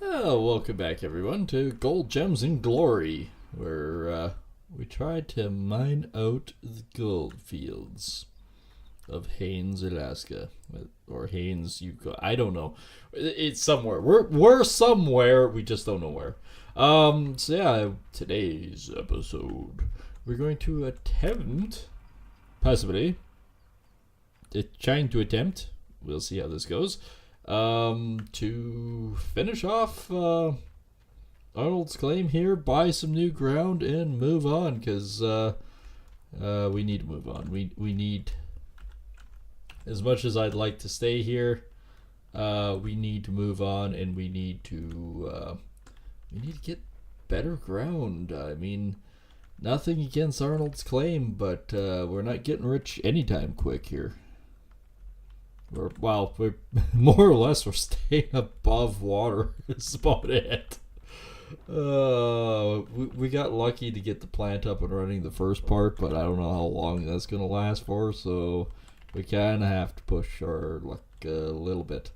Oh, welcome back, everyone, to Gold, Gems, and Glory, where we try to mine out the gold fields of Haines, Alaska, or Haines, Yukon. I don't know. It's somewhere. We're somewhere. We just don't know where. So yeah, today's episode, we're going to attempt, possibly, trying to attempt. We'll see how this goes. To finish off Arnold's claim here, buy some new ground and move on, because we need to move on. We need, as much as I'd like to stay here, we need to move on, and we need to get better ground. I mean, nothing against Arnold's claim, but we're not getting rich anytime quick here. We're more or less we're staying above water. Is about it. We got lucky to get the plant up and running the first part, but I don't know how long that's gonna last for. So we kind of have to push our luck a little bit.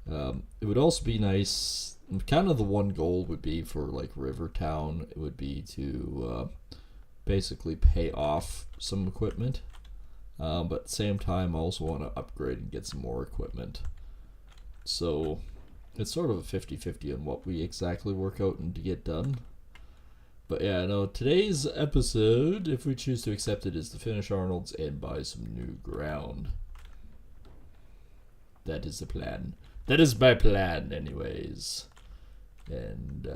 It would also be nice. Kind of the one goal would be for like Rivertown. It would be to basically pay off some equipment. But at the same time, I also want to upgrade and get some more equipment. So it's sort of a 50-50 on what we exactly work out and to get done. But yeah, no, today's episode, if we choose to accept it, is to finish Arnold's and buy some new ground. That is the plan. That is my plan, anyways. And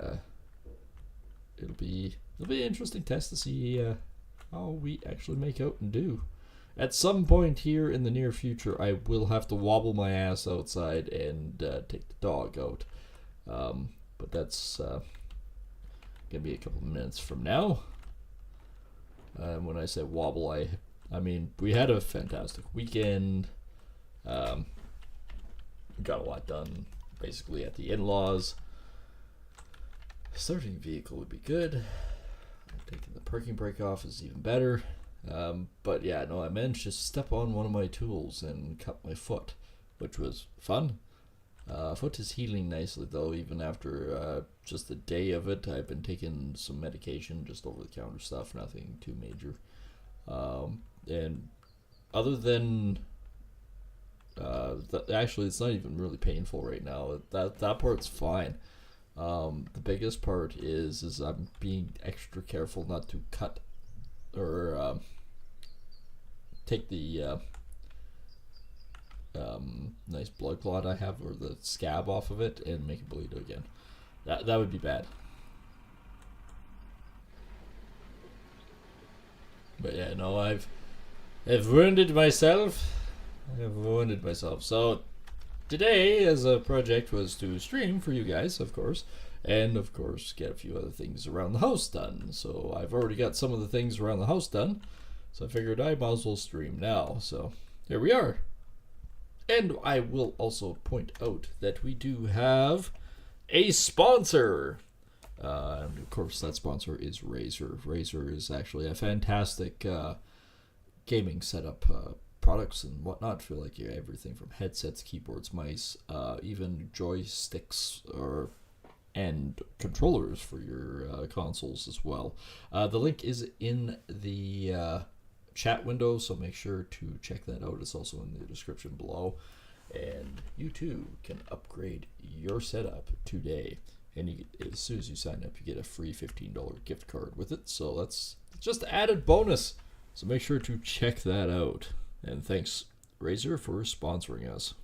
it'll be an interesting test to see how we actually make out and do. At some point here in the near future, I will have to wobble my ass outside and take the dog out. But that's going to be a couple of minutes from now. When I say wobble, I mean, we had a fantastic weekend. Got a lot done, basically, at the in-laws. Starting vehicle would be good. Taking the parking brake off is even better. But yeah, no, I managed to step on one of my tools and cut my foot, which was fun. Foot is healing nicely though, even after just a day of it. I've been taking some medication, just over the counter stuff, nothing too major. And other than actually, it's not even really painful right now. That part's fine. The biggest part is I'm being extra careful not to cut or take the nice blood clot I have, or the scab off of it, and make it bleed again. That would be bad. But yeah, no, I've wounded myself. So today, as a project, was to stream for you guys, of course. And of course, get a few other things around the house done. So I've already got some of the things around the house done. So I figured I might as well stream now. So here we are. And I will also point out that we do have a sponsor. And of course, that sponsor is Razer. Razer is actually a fantastic gaming setup. Products and whatnot. I feel like you have everything from headsets, keyboards, mice, even joysticks and controllers for your consoles as well. The link is in the chat window, so make sure to check that out. It's also in the description below. And you too can upgrade your setup today. And as soon as you sign up, you get a free $15 gift card with it. So that's just added bonus. So make sure to check that out. And thanks, Razer, for sponsoring us.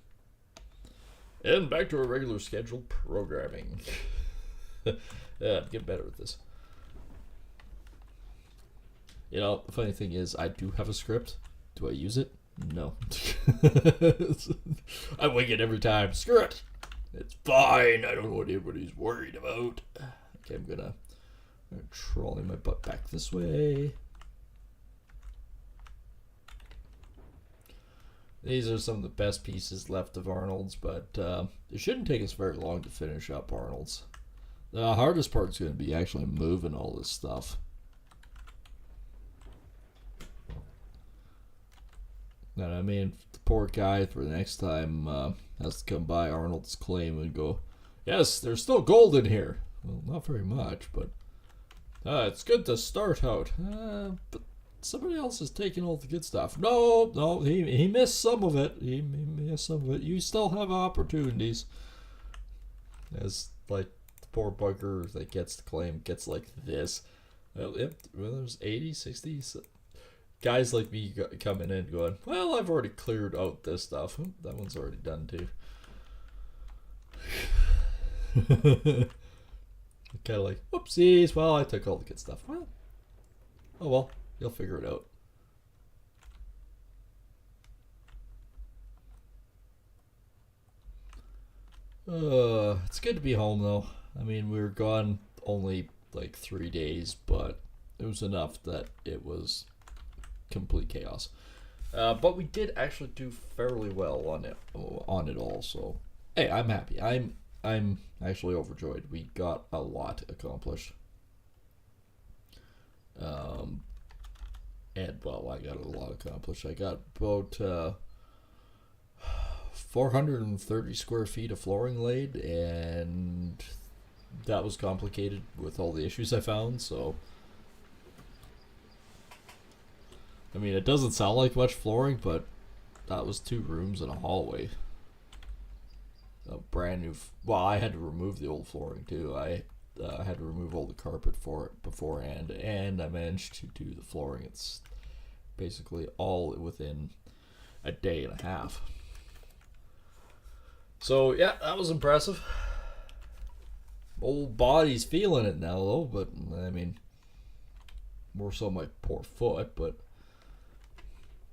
And back to our regular scheduled programming. Get better at this. You know, the funny thing is, I do have a script. Do I use it? No. I wing it every time. Screw it. It's fine. I don't know what anybody's worried about. Okay, I'm gonna trolley my butt back this way. These are some of the best pieces left of Arnold's, but it shouldn't take us very long to finish up Arnold's. The hardest part is going to be actually moving all this stuff. And I mean, the poor guy for the next time has to come by Arnold's claim and go, Yes, there's still gold in here. Well, not very much, but it's good to start out. But somebody else is taking all the good stuff. No, no, he missed some of it. He missed some of it. You still have opportunities. As like the poor bugger that gets the claim gets like this. Well, there's 80, 60 guys like me coming in going, well, I've already cleared out this stuff. That one's already done too. Kind of like, whoopsies, well, I took all the good stuff. Well, oh well, you'll figure it out. It's good to be home though. I mean, we were gone only like 3 days, but it was enough that it was complete chaos. But we did actually do fairly well on it all. So hey, I'm happy. I'm actually overjoyed. We got a lot accomplished. And well, I got a lot accomplished. I got about 430 square feet of flooring laid, and that was complicated with all the issues I found. So I mean, it doesn't sound like much flooring, but that was 2 rooms and a hallway. A brand new. Well, I had to remove the old flooring too. I had to remove all the carpet for it beforehand, and I managed to do the flooring. It's basically all within a day and a half. So yeah, that was impressive. Old body's feeling it now though, but I mean, more so my poor foot. But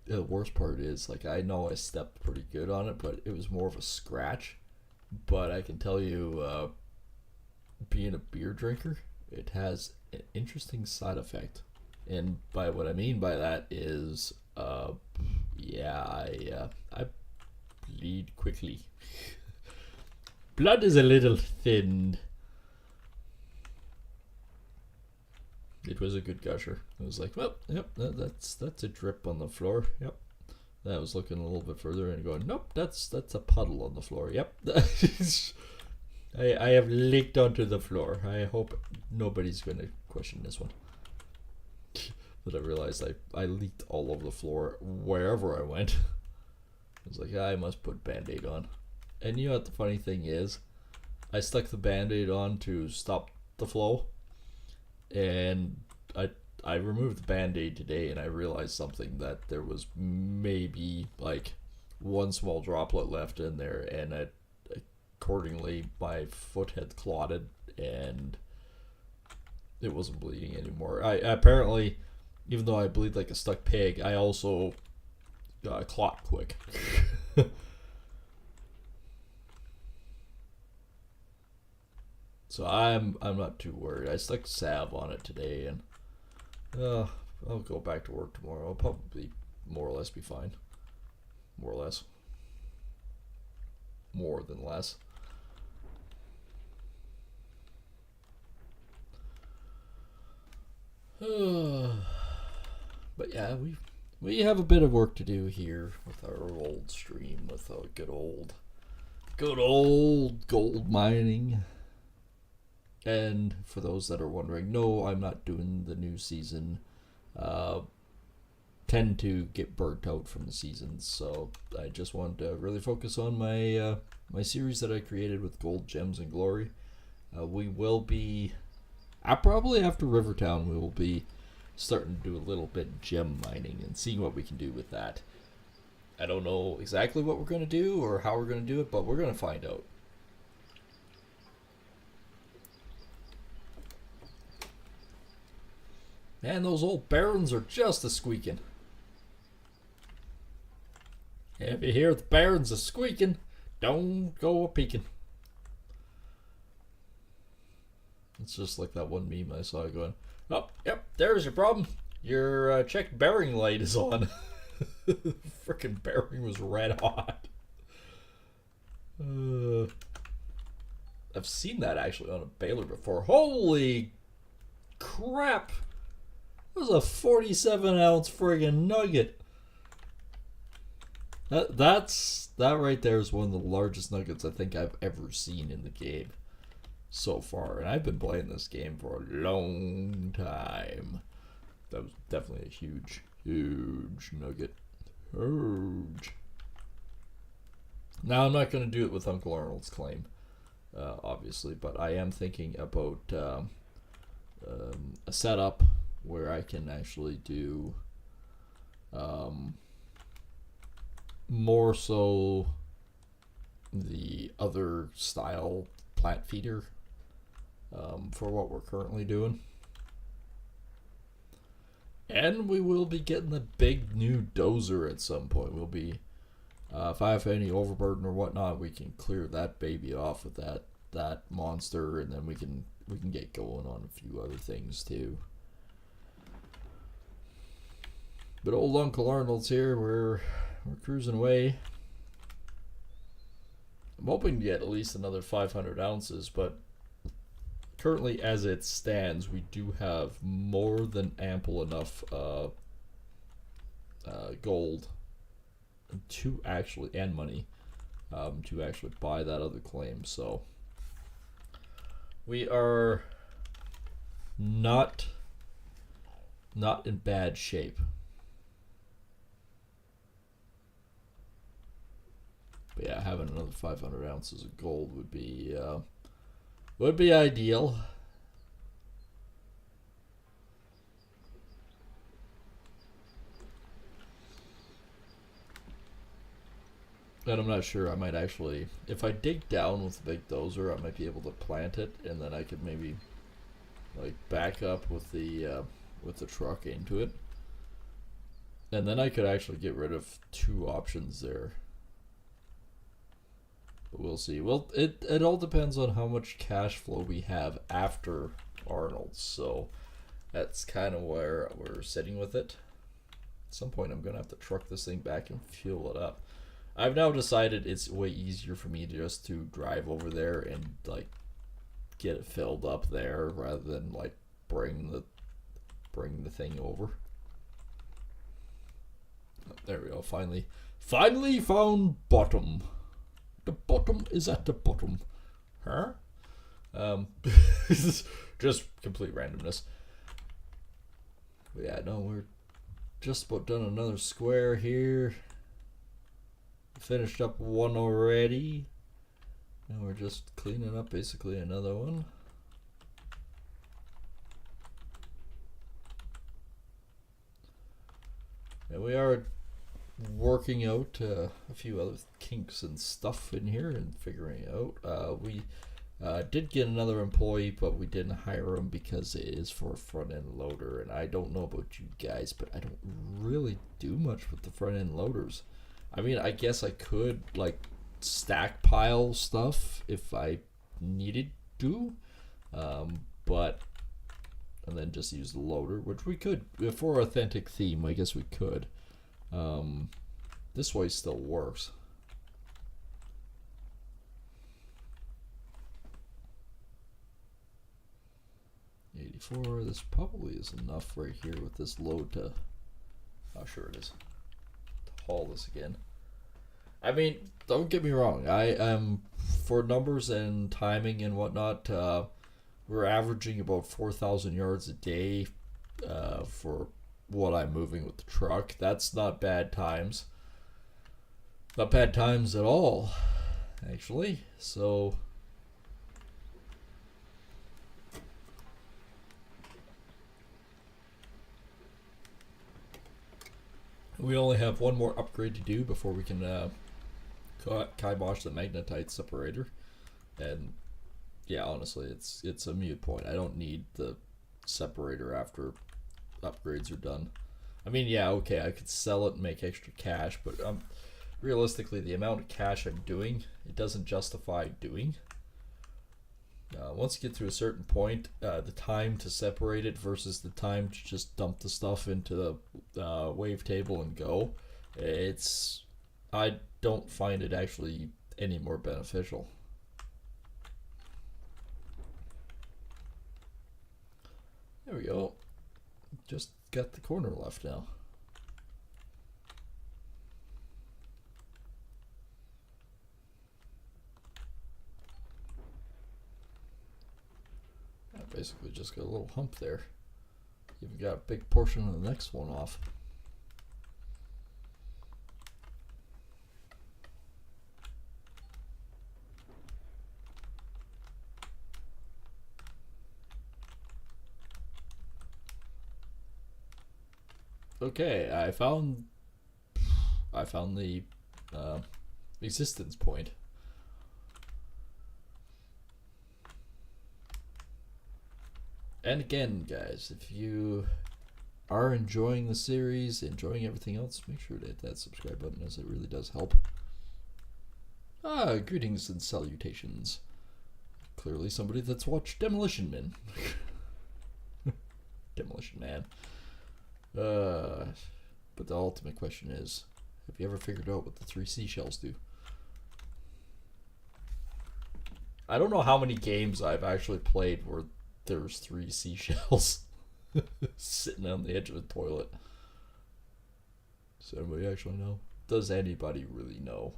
the worst part is, like, I know I stepped pretty good on it, but it was more of a scratch. But I can tell you, being a beer drinker, it has an interesting side effect. And by what I mean by that is, yeah, I bleed quickly. Blood is a little thin. It was a good gusher. It was like, well, yep, that's a drip on the floor. Yep. I was looking a little bit further and going, nope, that's a puddle on the floor. Yep. I have leaked onto the floor. I hope nobody's going to question this one. But I realized I leaked all over the floor wherever I went. I was like, I must put Band-Aid on. And you know what the funny thing is? I stuck the Band-Aid on to stop the flow. And I removed the Band-Aid today, and I realized something, that there was maybe like 1 small droplet left in there, and accordingly my foot had clotted and it wasn't bleeding anymore. I apparently, even though I bleed like a stuck pig, I also clot quick. So I'm not too worried. I stuck salve on it today, and I'll go back to work tomorrow. I'll probably more or less be fine. More or less. More than less. But yeah, we have a bit of work to do here with our old stream, with our good old gold mining. And for those that are wondering, no, I'm not doing the new season. Tend to get burnt out from the seasons, so I just want to really focus on my my series that I created with Gold, Gems, and Glory. We will be, probably after Rivertown, we will be starting to do a little bit of gem mining and seeing what we can do with that. I don't know exactly what we're going to do or how we're going to do it, but we're going to find out. Man, those old barons are just a squeaking. If you hear the barons a squeaking, don't go a peeking. It's just like that one meme I saw going, oh, yep, there's your problem. Your check bearing light is on. Frickin' bearing was red hot. I've seen that actually on a baler before. Holy crap! That was a 47-ounce friggin' nugget. That right there is one of the largest nuggets I think I've ever seen in the game so far, and I've been playing this game for a long time. That was definitely a huge, huge nugget. Huge. Now I'm not going to do it with Uncle Arnold's claim, obviously, but I am thinking about a setup where I can actually do more so the other style plant feeder for what we're currently doing. And we will be getting the big new dozer at some point. We'll be, if I have any overburden or whatnot, we can clear that baby off with that monster, and then we can get going on a few other things too. But old Uncle Arnold's here. We're cruising away. I'm hoping to get at least another 500 ounces, but currently, as it stands, we do have more than ample enough gold to actually, and money, to actually buy that other claim. So we are not in bad shape. But yeah, having another 500 ounces of gold would be ideal. And I'm not sure. I might actually, if I dig down with the big dozer, I might be able to plant it, and then I could maybe like back up with the truck into it, and then I could actually get rid of two options there. But we'll see. Well, it all depends on how much cash flow we have after Arnold's. So that's kind of where we're sitting with it. At some point, I'm going to have to truck this thing back and fuel it up. I've now decided it's way easier for me just to drive over there and like get it filled up there rather than like bring the thing over. Oh, there we go. Finally found bottom. The bottom is at the bottom. Huh? Just complete randomness. But yeah, no, we're just about done another square here. Finished up one already. Now we're just cleaning up basically another one. And we are working out a few other kinks and stuff in here and figuring it out. We did get another employee, but we didn't hire him because it is for a front end loader. And I don't know about you guys, but I don't really do much with the front end loaders. I mean, I guess I could like stack pile stuff if I needed to, but and then just use the loader, which we could for authentic theme. I guess we could. This way still works. $84. This probably is enough right here with this load to. Oh, sure it is. To haul this again. I mean, don't get me wrong. I am for numbers and timing and whatnot. We're averaging about 4,000 yards a day for what I'm moving with the truck. That's not bad times. Not bad times at all, actually. So we only have one more upgrade to do before we can kibosh the magnetite separator. And yeah, honestly, it's a moot point. I don't need the separator after upgrades are done. I mean, yeah, okay, I could sell it and make extra cash, but realistically, the amount of cash I'm doing, it doesn't justify doing. Once you get to a certain point, the time to separate it versus the time to just dump the stuff into the wavetable and go, I don't find it actually any more beneficial. There we go. Just got the corner left now. basically just got a little hump there. Even got a big portion of the next one off. Okay, I found the existence point. And again, guys, if you are enjoying the series, enjoying everything else, make sure to hit that subscribe button, as it really does help. Greetings and salutations. Clearly somebody that's watched Demolition Man. Demolition Man. But the ultimate question is, have you ever figured out what the 3 seashells do? I don't know how many games I've actually played where there's 3 seashells sitting on the edge of the toilet. Does anybody actually know? Does anybody really know?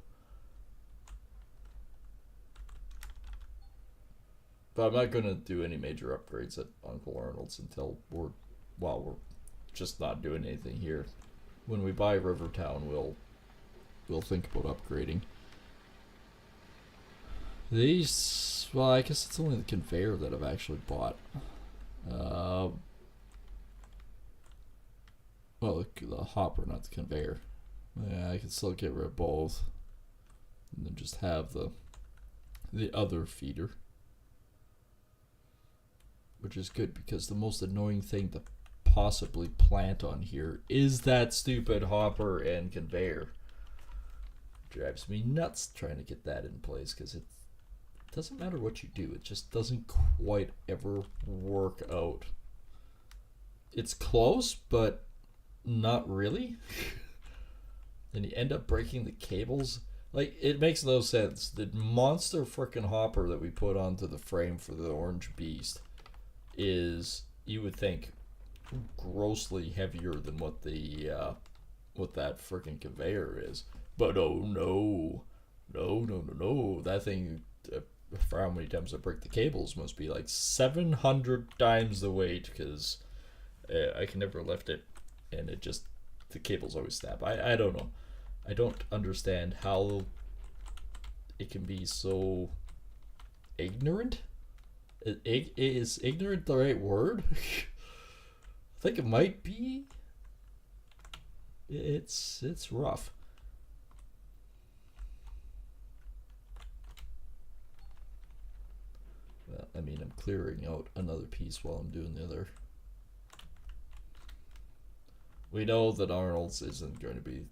But I'm not gonna do any major upgrades at Uncle Arnold's until we're just not doing anything here. When we buy Rivertown, we'll think about upgrading. These, well, I guess it's only the conveyor that I've actually bought. Well, the hopper, not the conveyor. Yeah, I can still get rid of both, and then just have the other feeder, which is good because the most annoying thing to possibly plant on here is that stupid hopper and conveyor. Drives me nuts trying to get that in place, because it doesn't matter what you do, it just doesn't quite ever work out. It's close, but not really. Then you end up breaking the cables. Like, it makes no sense. The monster frickin' hopper that we put onto the frame for the Orange Beast is, you would think, grossly heavier than what the what that frickin' conveyor is. But oh no, no, that thing, for how many times I break the cables, must be like 700 times the weight, because I can never lift it, and it just, the cables always snap. I don't know. I don't understand how it can be so ignorant. Is ignorant the right word? I think it might be. It's rough. Well, I mean, I'm clearing out another piece while I'm doing the other. We know that Arnold's isn't going to be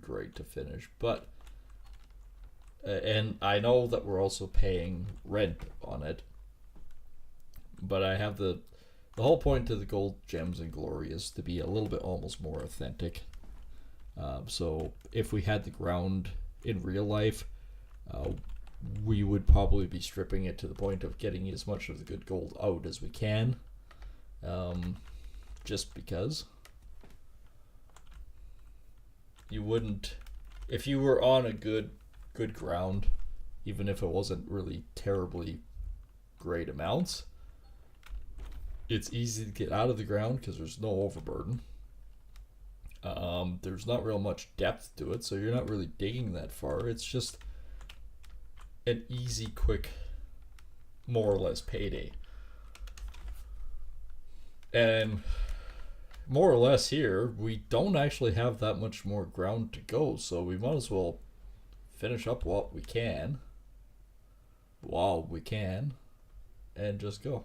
great to finish, but and I know that we're also paying rent on it, but I have the whole point to the Gold Gems and Glory is to be a little bit almost more authentic. So if we had the ground in real life, we would probably be stripping it to the point of getting as much of the good gold out as we can, just because you wouldn't, if you were on a good ground, even if it wasn't really terribly great amounts, it's easy to get out of the ground because there's no overburden. There's not real much depth to it, so you're not really digging that far. It's just an easy, quick, more or less payday. And more or less here, we don't actually have that much more ground to go, so we might as well finish up what we can while we can and just go.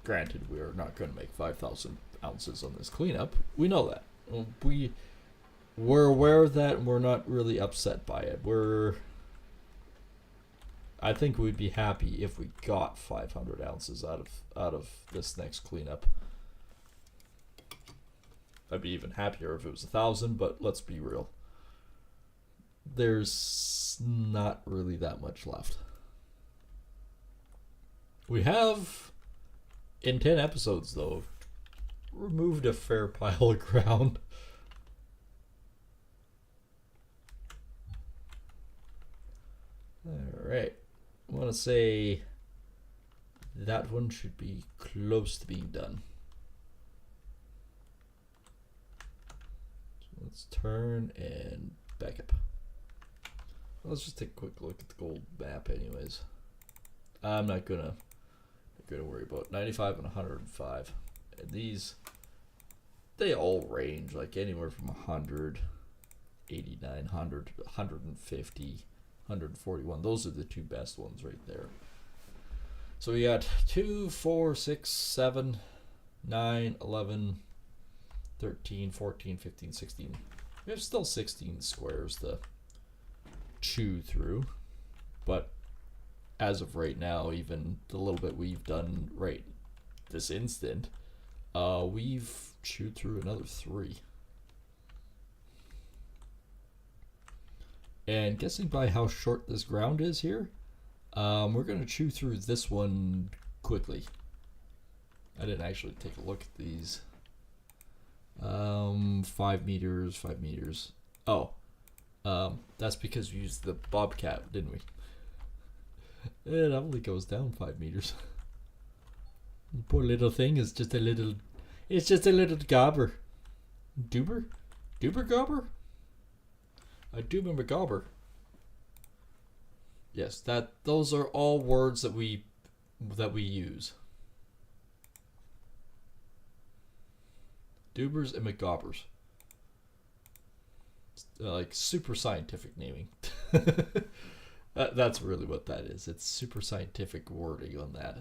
Granted, we are not going to make 5,000 ounces on this cleanup. We know that. We're aware of that, and we're not really upset by it. I think we'd be happy if we got 500 ounces out of this next cleanup. I'd be even happier if it was 1,000, but let's be real. There's not really that much left. We have, in 10 episodes though, removed a fair pile of ground. Alright. I want to say that one should be close to being done. So let's turn and back up. Let's just take a quick look at the gold map anyways. I'm not gonna worry about 95 and 105. And these, they all range like anywhere from 100, 89, 100, 150, 141. Those are the two best ones right there. So we got 2, 4, 6, 7, 9, 11, 13, 14, 15, 16. We have still 16 squares to chew through, but as of right now, even the little bit we've done right this instant, we've chewed through another 3. And guessing by how short this ground is here, we're going to chew through this one quickly. I didn't actually take a look at these. 5 meters, 5 meters. Oh, that's because we used the bobcat, didn't we? It only goes down 5 meters. The poor little thing is just a little. It's just a little gobber. Duber? Duber gobber? A duber gobber. Yes, those are all words that we use. Dubers and McGobbers. Like super scientific naming. That's really what that is. It's super scientific wording on that.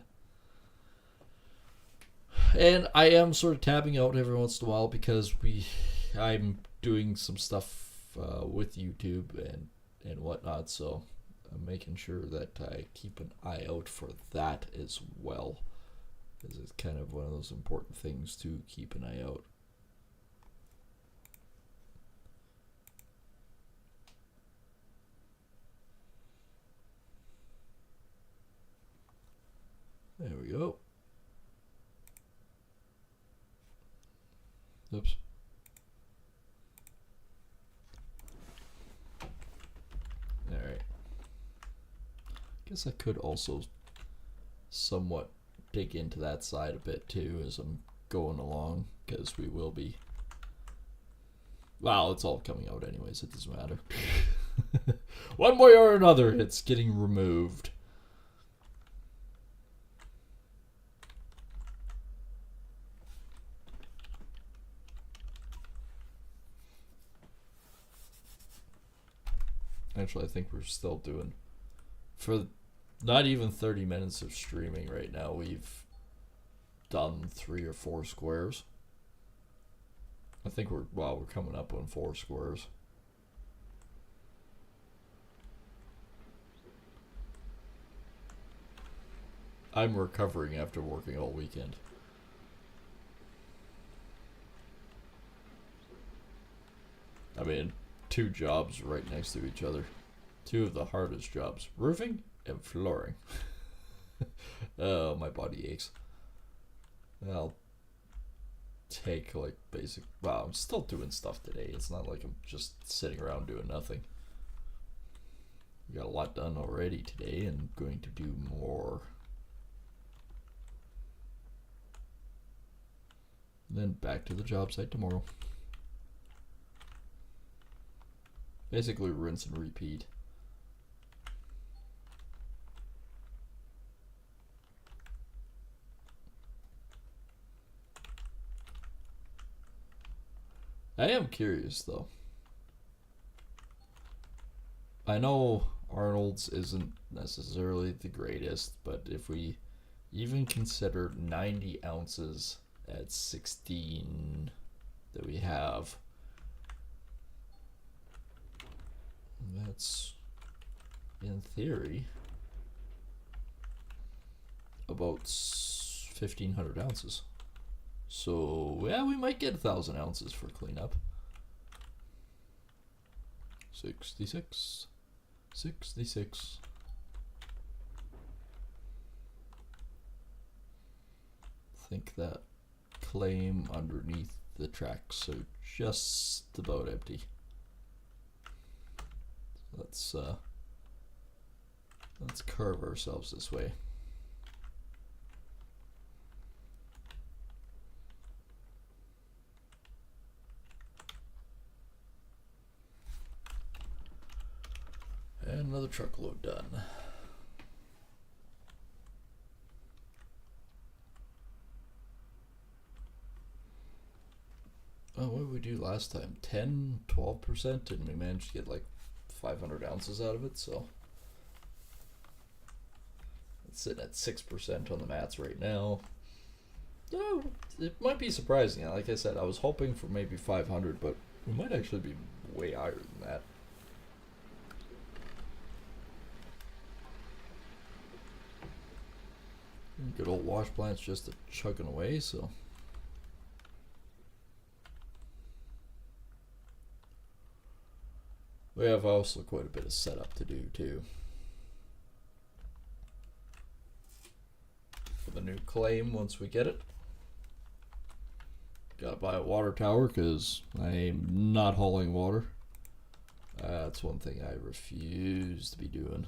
And I am sort of tabbing out every once in a while because I'm doing some stuff with YouTube and whatnot, so I'm making sure that I keep an eye out for that as well, because it's kind of one of those important things to keep an eye out. There we go. Oops. Alright. Guess I could also somewhat dig into that side a bit too as I'm going along, because we will be. Well, it's all coming out anyways, it doesn't matter. One way or another, it's getting removed. Actually, I think we're still doing, for not even 30 minutes of streaming right now, we've done 3 or 4 squares. I think we're coming up on 4 squares. I'm recovering after working all weekend. I mean, 2 jobs right next to each other. 2 of the hardest jobs. Roofing and flooring. Oh, my body aches. I'll take like basic. Wow, I'm still doing stuff today. It's not like I'm just sitting around doing nothing. We got a lot done already today and going to do more. Then back to the job site tomorrow. Basically rinse and repeat. I am curious though. I know Arnold's isn't necessarily the greatest, but if we even consider 90 ounces at 16 that we have, that's in theory about 1,500 ounces. So yeah, we might get 1,000 ounces for cleanup. 66. I think that claim underneath the tracks are just about empty. Let's Let's curve ourselves this way. And another truckload done. Oh, what did we do last time? 10, 12%, and we managed to get like 500 ounces out of it, so it's sitting at 6% on the mats right now. Oh, it might be surprising. Like I said, I was hoping for maybe 500, but we might actually be way higher than that. Good old wash plant's just chugging away, so. We have also quite a bit of setup to do too. For the new claim once we get it. Gotta buy a water tower because I'm not hauling water. That's one thing I refuse to be doing.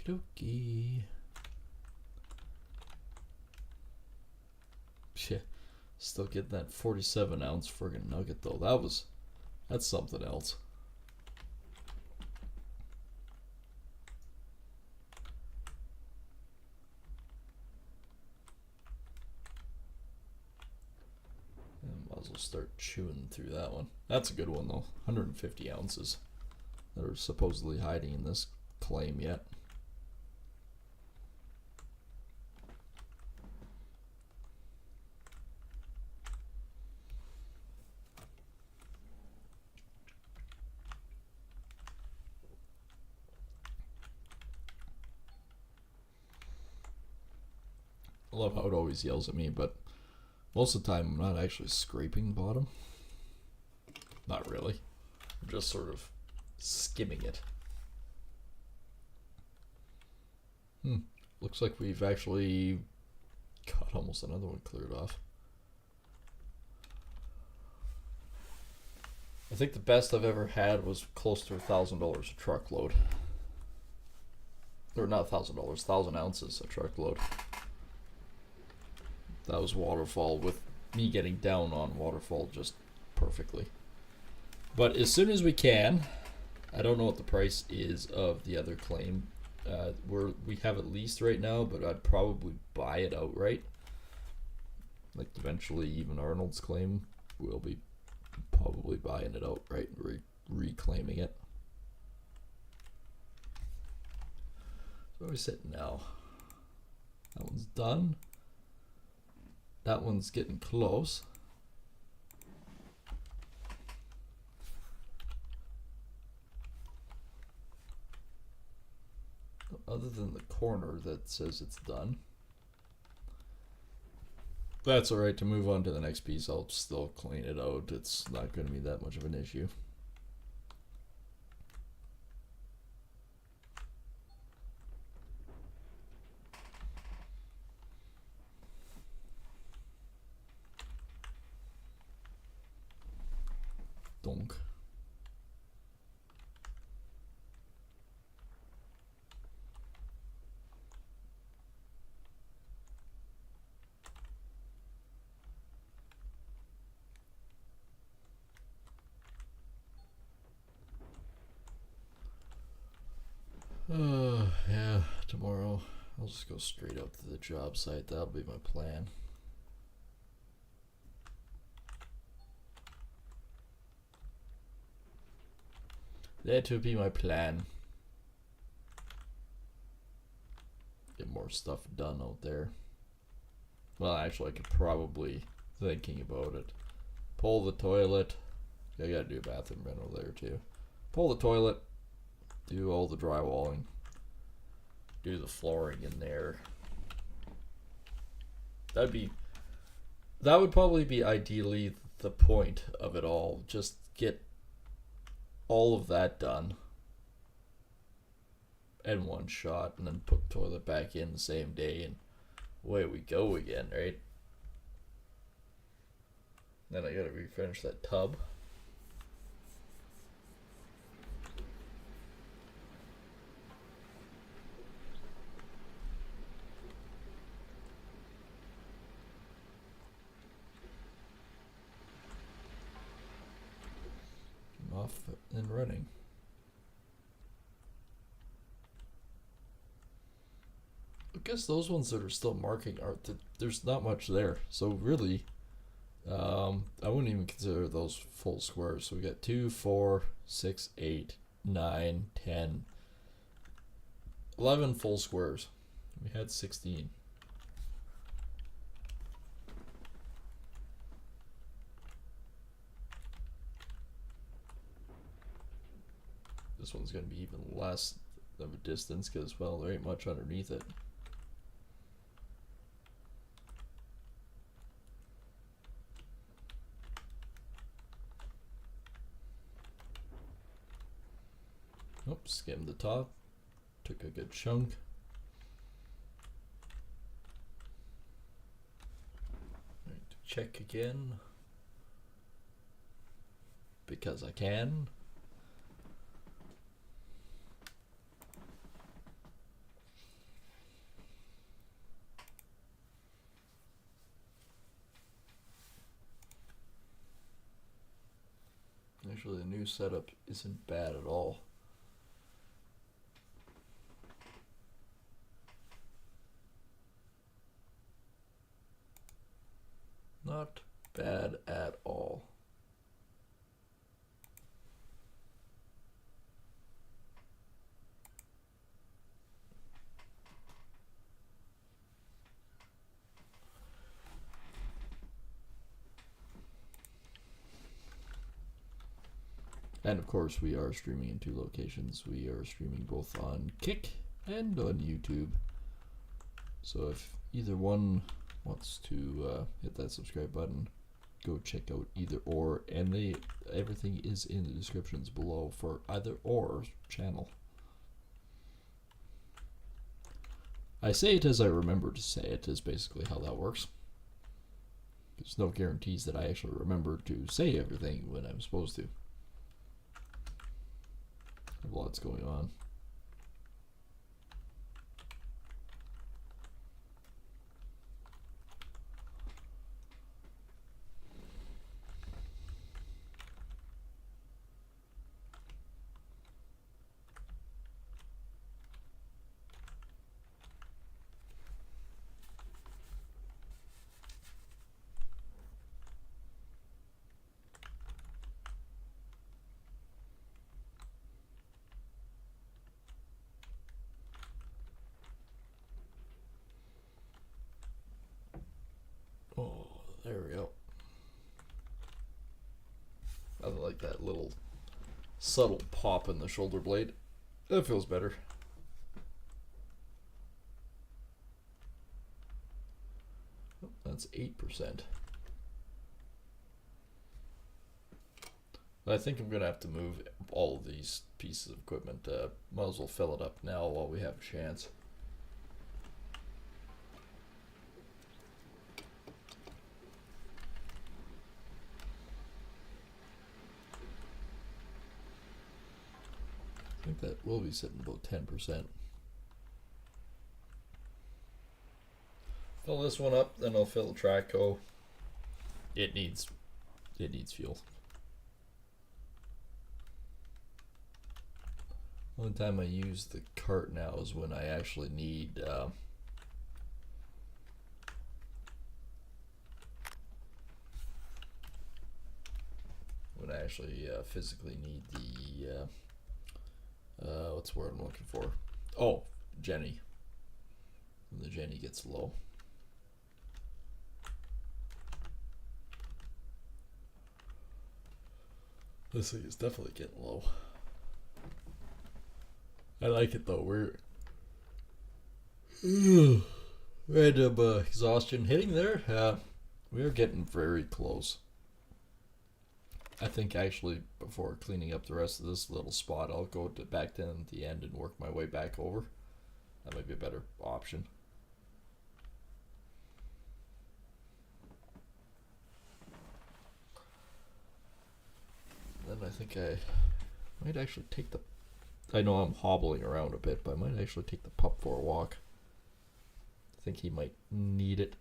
Okey-dokey. Yeah, still getting that 47 ounce friggin' nugget though. That's something else. Might as well start chewing through that one. That's a good one though. 150 ounces that are supposedly hiding in this claim yet. I love how it always yells at me, but most of the time I'm not actually scraping bottom. Not really. I'm just sort of skimming it. Looks like we've actually got almost another one cleared off. I think the best I've ever had was close to $1,000 a truckload. Or not $1,000, 1,000 ounces a truckload. That was waterfall with me getting down on waterfall just perfectly. But as soon as we can, I don't know what the price is of the other claim. We have at least right now, but I'd probably buy it outright. Like eventually, even Arnold's claim, we'll be probably buying it outright and reclaiming it. So where are we sitting now? That one's done. That one's getting close. Other than the corner that says it's done. That's alright. To move on to the next piece, I'll still clean it out. It's not going to be that much of an issue. Donk. Yeah, tomorrow I'll just go straight up to the job site. That'll be my plan. That would be my plan. Get more stuff done out there. Well, actually, I could probably, thinking about it, pull the toilet. I gotta do a bathroom rental there too. Pull the toilet, do all the drywalling, do the flooring in there. That would probably be ideally the point of it all. Just get all of that done and one shot, and then put toilet back in the same day, and away we go again, right? Then I gotta refinish that tub. I'm off and running. I guess those ones that are still marking are there's not much there, so really I wouldn't even consider those full squares. So we got 2, 4, 6, 8, 9, 10, 11 full squares. We had 16. This one's going to be even less of a distance because, well, there ain't much underneath it. Oops, skimmed the top. Took a good chunk. Right, check again. Because I can. Actually, the new setup isn't bad at all. Not bad at all. And of course, we are streaming in 2 locations. We are streaming both on Kick and on YouTube. So if either one wants to hit that subscribe button, go check out either or, and everything is in the descriptions below for either or channel. I say it as I remember to say it is basically how that works. There's no guarantees that I actually remember to say everything when I'm supposed to. I have lots going on. Oh, there we go. I like that little subtle pop in the shoulder blade. That feels better. Oh, that's 8%. I think I'm going to have to move all of these pieces of equipment. Might as well fill it up now while we have a chance. I think that will be sitting about 10%. Fill this one up, then I'll fill the Traco. It needs fuel. Only time I use the cart now is when I actually need physically need the what's the word I'm looking for? Oh, Jenny. When the Jenny gets low. This thing is definitely getting low. I like it though. We're random exhaustion hitting there. We are getting very close. I think actually before cleaning up the rest of this little spot, I'll go back down at the end and work my way back over. That might be a better option. Then I think I might actually take the... I know I'm hobbling around a bit, but I might actually take the pup for a walk. I think he might need it.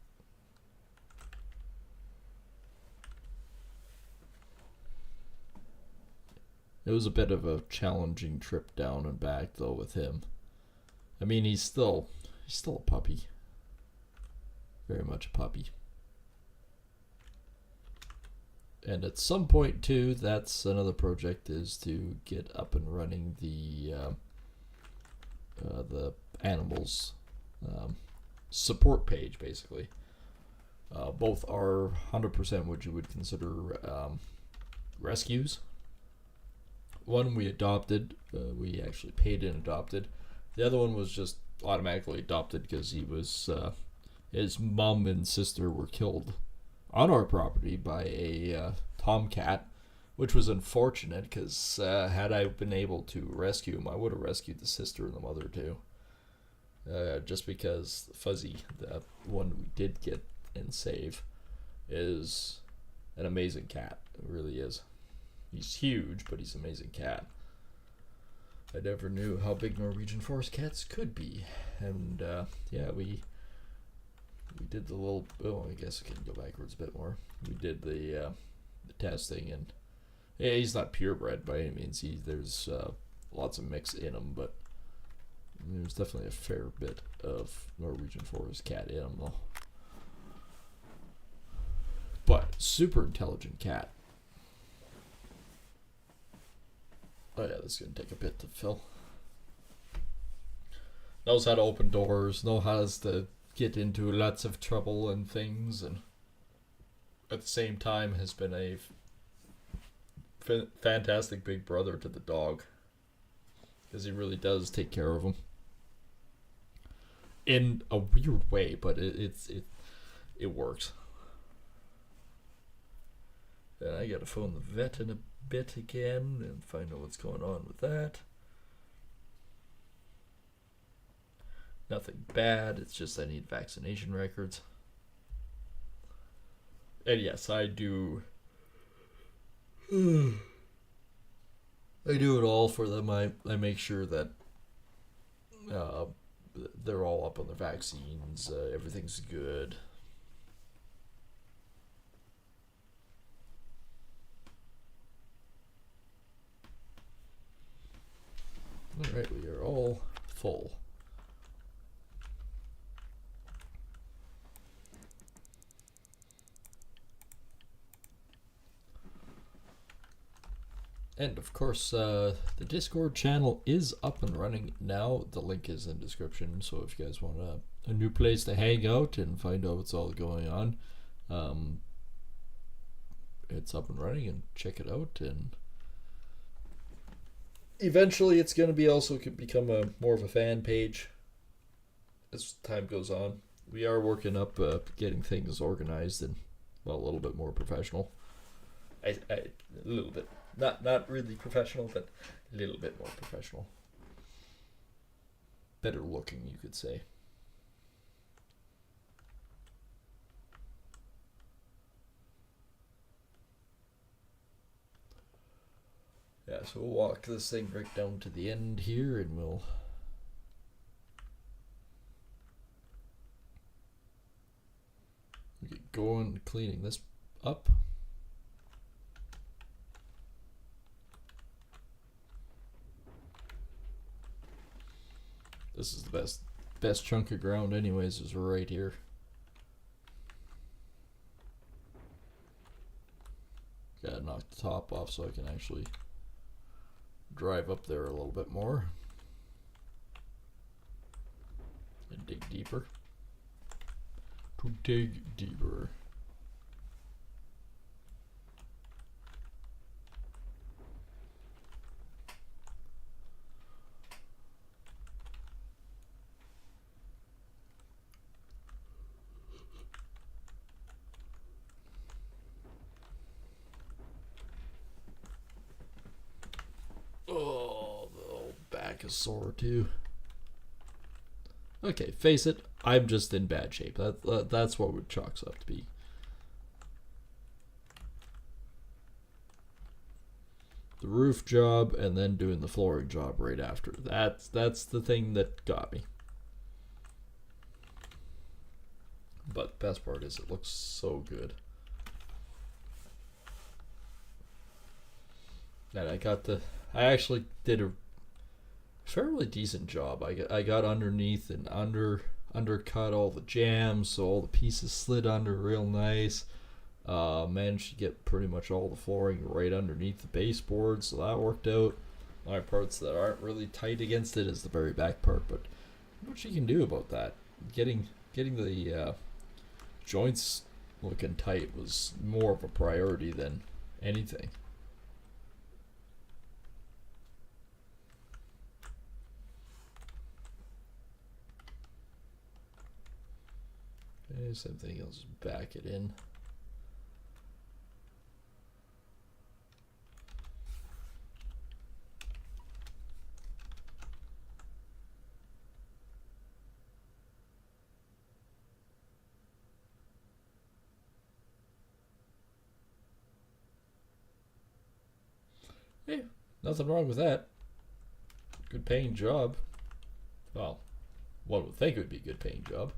It was a bit of a challenging trip down and back, though, with him. I mean, he's still a puppy. Very much a puppy. And at some point, too, that's another project, is to get up and running the animals support page, basically. Both are 100% what you would consider rescues. One we adopted, we actually paid and adopted. The other one was just automatically adopted because he was his mom and sister were killed on our property by a tomcat, which was unfortunate because had I been able to rescue him, I would have rescued the sister and the mother too. Just because Fuzzy, the one we did get and save, is an amazing cat. It really is. He's huge, but he's an amazing cat. I never knew how big Norwegian forest cats could be. And yeah, we did the little... Oh, I guess I can go backwards a bit more. We did the testing, and yeah, he's not purebred by any means. There's lots of mix in him, but there's definitely a fair bit of Norwegian forest cat in him, though. But super intelligent cat. Oh yeah, this is going to take a bit to fill. Knows how to open doors, knows how to get into lots of trouble and things, and at the same time has been a fantastic big brother to the dog. Because he really does take care of him. In a weird way, but it works. And I gotta phone the vet in a bit again and find out what's going on with that. Nothing bad, it's just I need vaccination records. And yes, I do I do it all for them. I make sure that they're all up on their vaccines, everything's good. Alright, we are all full. And of course, the Discord channel is up and running now. The link is in the description, so if you guys want a new place to hang out and find out what's all going on, it's up and running, and check it out. And eventually it's going to be also could become a more of a fan page as time goes on. We are working up getting things organized and, well, a little bit more professional. A little bit. Not really professional, but a little bit more professional. Better looking, you could say. Yeah, so we'll walk this thing right down to the end here, and we'll get going cleaning this up. This is the best chunk of ground anyways, is right here. Gotta knock the top off so I can actually drive up there a little bit more and dig deeper. To dig deeper. back is sore too. Okay, face it, I'm just in bad shape. That's what it chalks up to be. The roof job and then doing the flooring job right after. That's the thing that got me. But the best part is it looks so good. And I actually did a fairly decent job. I got underneath and undercut all the jams, so all the pieces slid under real nice. Managed to get pretty much all the flooring right underneath the baseboard, so that worked out. The only parts that aren't really tight against it is the very back part, but what you can do about that? Getting the joints looking tight was more of a priority than anything. Okay, same thing, I'll just back it in. Hey, nothing wrong with that. Good paying job. Well, one would think it would be a good paying job.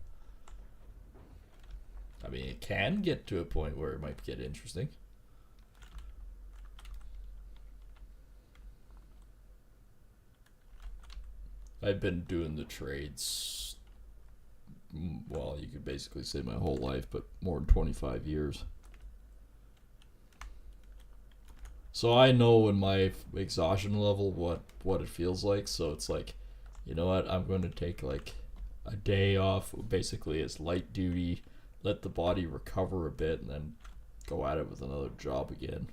I mean, it can get to a point where it might get interesting. I've been doing the trades, well, you could basically say my whole life, but more than 25 years. So I know in my exhaustion level what it feels like. So it's like, you know what, I'm going to take like a day off, basically as light duty, let the body recover a bit, and then go at it with another job again.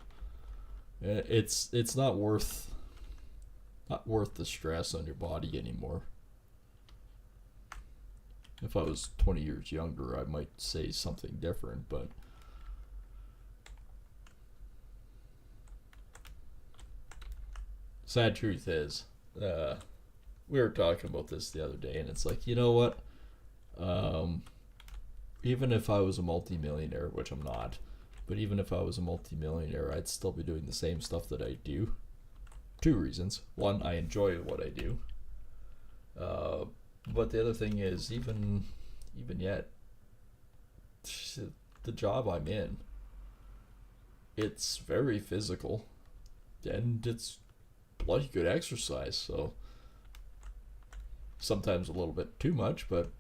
It's not worth the stress on your body anymore. If I was 20 years younger, I might say something different, but sad truth is, we were talking about this the other day, and it's like, you know what? Even if I was a multimillionaire, which I'm not, but even if I was a multimillionaire, I'd still be doing the same stuff that I do. Two reasons. One, I enjoy what I do. But the other thing is, even yet, the job I'm in, it's very physical, and it's bloody good exercise, so sometimes a little bit too much, but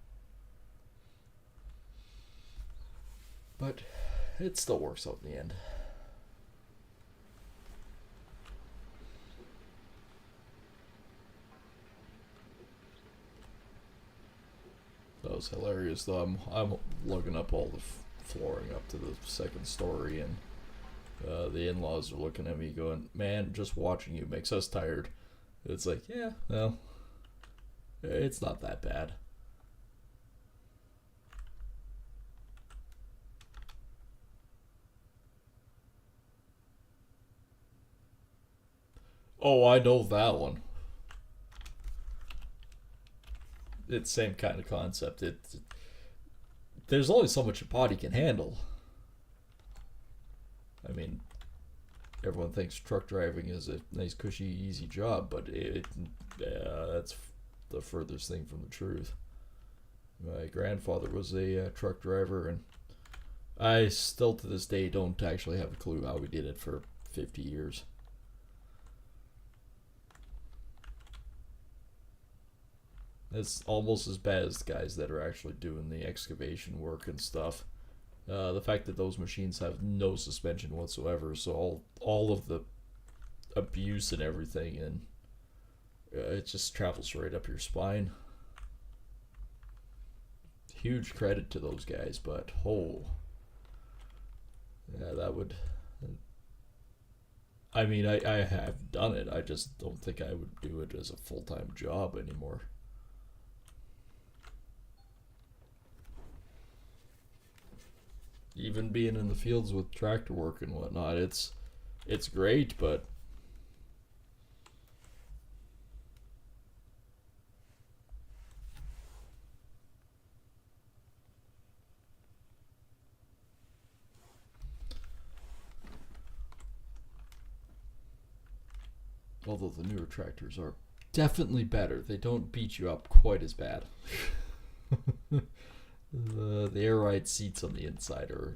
it still works out in the end. That was hilarious, though. I'm lugging up all the flooring up to the second story, and the in-laws are looking at me going, man, just watching you makes us tired. It's like, yeah, well, it's not that bad. Oh, I know that one. It's same kind of concept. There's only so much your body can handle. I mean, everyone thinks truck driving is a nice, cushy, easy job, but that's the furthest thing from the truth. My grandfather was a truck driver, and I still to this day don't actually have a clue how he did it for 50 years. It's almost as bad as the guys that are actually doing the excavation work and stuff. The fact that those machines have no suspension whatsoever, so all of the abuse and everything, and it just travels right up your spine. Huge credit to those guys, but yeah, that would. I mean, I have done it. I just don't think I would do it as a full-time job anymore. Even being in the fields with tractor work and whatnot, it's great, but Although the newer tractors are definitely better. They don't beat you up quite as bad. The air ride seats on the inside are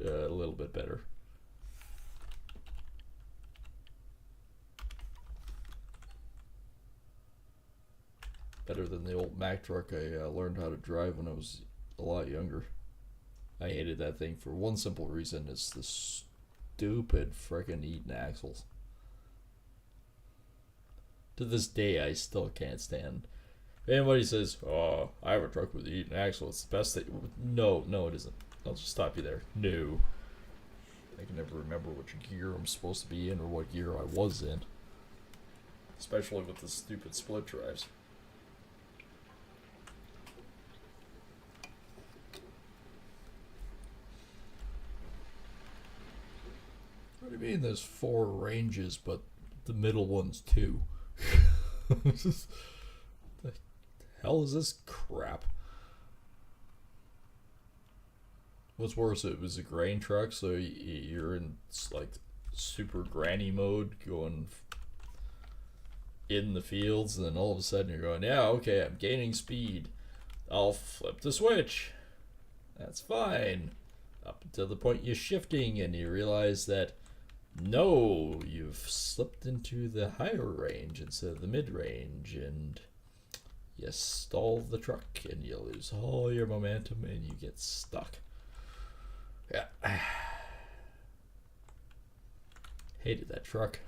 a little bit better. Better than the old Mack truck I learned how to drive when I was a lot younger. I hated that thing for one simple reason. It's the stupid frickin' Eaton axles. To this day, I still can't stand. If anybody says, "Oh, I have a truck with the Eaton axle, it's the best thing." No, it isn't. I'll just stop you there. No. I can never remember which gear I'm supposed to be in or what gear I was in. Especially with the stupid split drives. What do you mean there's 4 ranges, but the middle one's 2? The hell is this crap? What's worse, it was a grain truck, so you're in like super granny mode going in the fields, and then all of a sudden you're going, yeah, okay, I'm gaining speed. I'll flip the switch. That's fine. Up until the point you're shifting and you realize that no, you've slipped into the higher range instead of the mid-range, and you stall the truck and you lose all your momentum and you get stuck. Yeah. Hated that truck.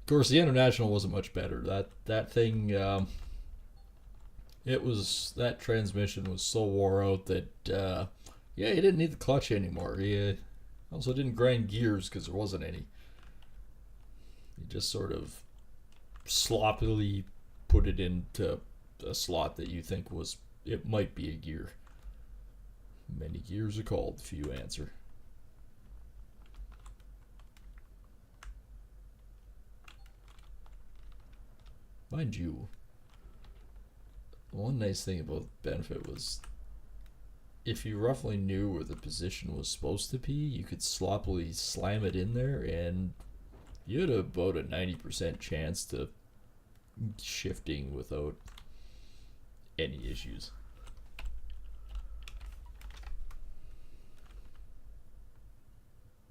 Of course, the International wasn't much better. That thing, that transmission was so wore out that, yeah, you didn't need the clutch anymore. You also didn't grind gears because there wasn't any. You just sort of sloppily put it into a slot that you think it might be a gear. Many gears are called, few answer. Mind you, one nice thing about Benefit was if you roughly knew where the position was supposed to be, you could sloppily slam it in there and you had about a 90% chance to shifting without any issues.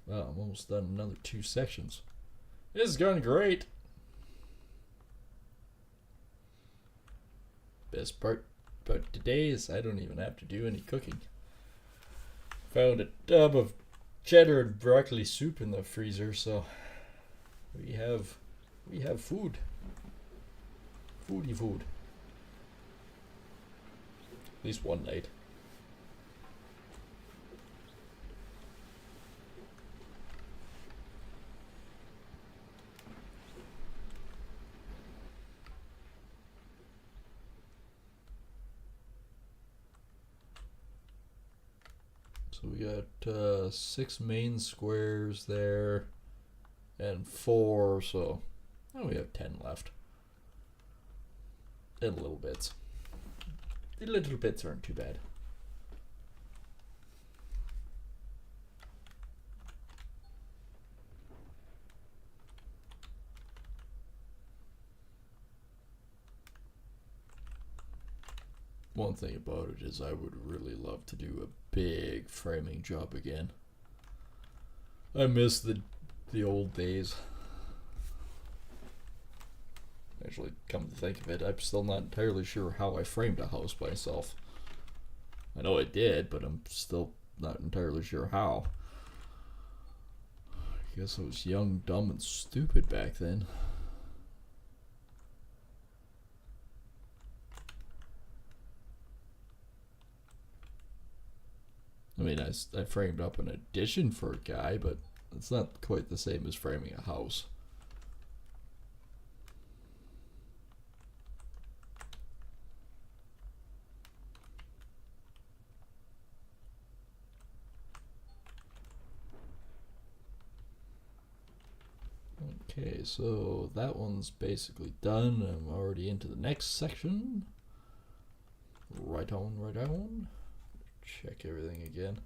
Well, I'm almost done another 2 sections. This has gone great. Best part about today is I don't even have to do any cooking. Found a tub of cheddar and broccoli soup in the freezer, so we have food. Food. At least one night. So we got 6 main squares there, and 4, so we have 10 left. And little bits. The little bits aren't too bad. One thing about it is I would really love to do a big framing job again. I miss the old days. Actually, come to think of it, I'm still not entirely sure how I framed a house by myself. I know I did, but I'm still not entirely sure how. I guess I was young, dumb, and stupid back then. I mean, I framed up an addition for a guy, but it's not quite the same as framing a house. Okay, so that one's basically done. I'm already into the next section. Right on. Check everything again.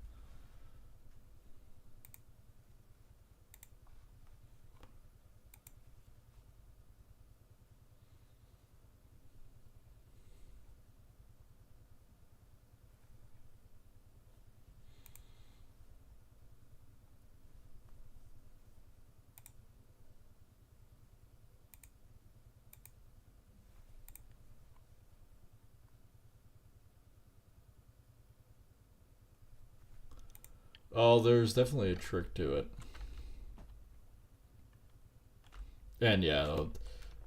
Oh, there's definitely a trick to it. And yeah,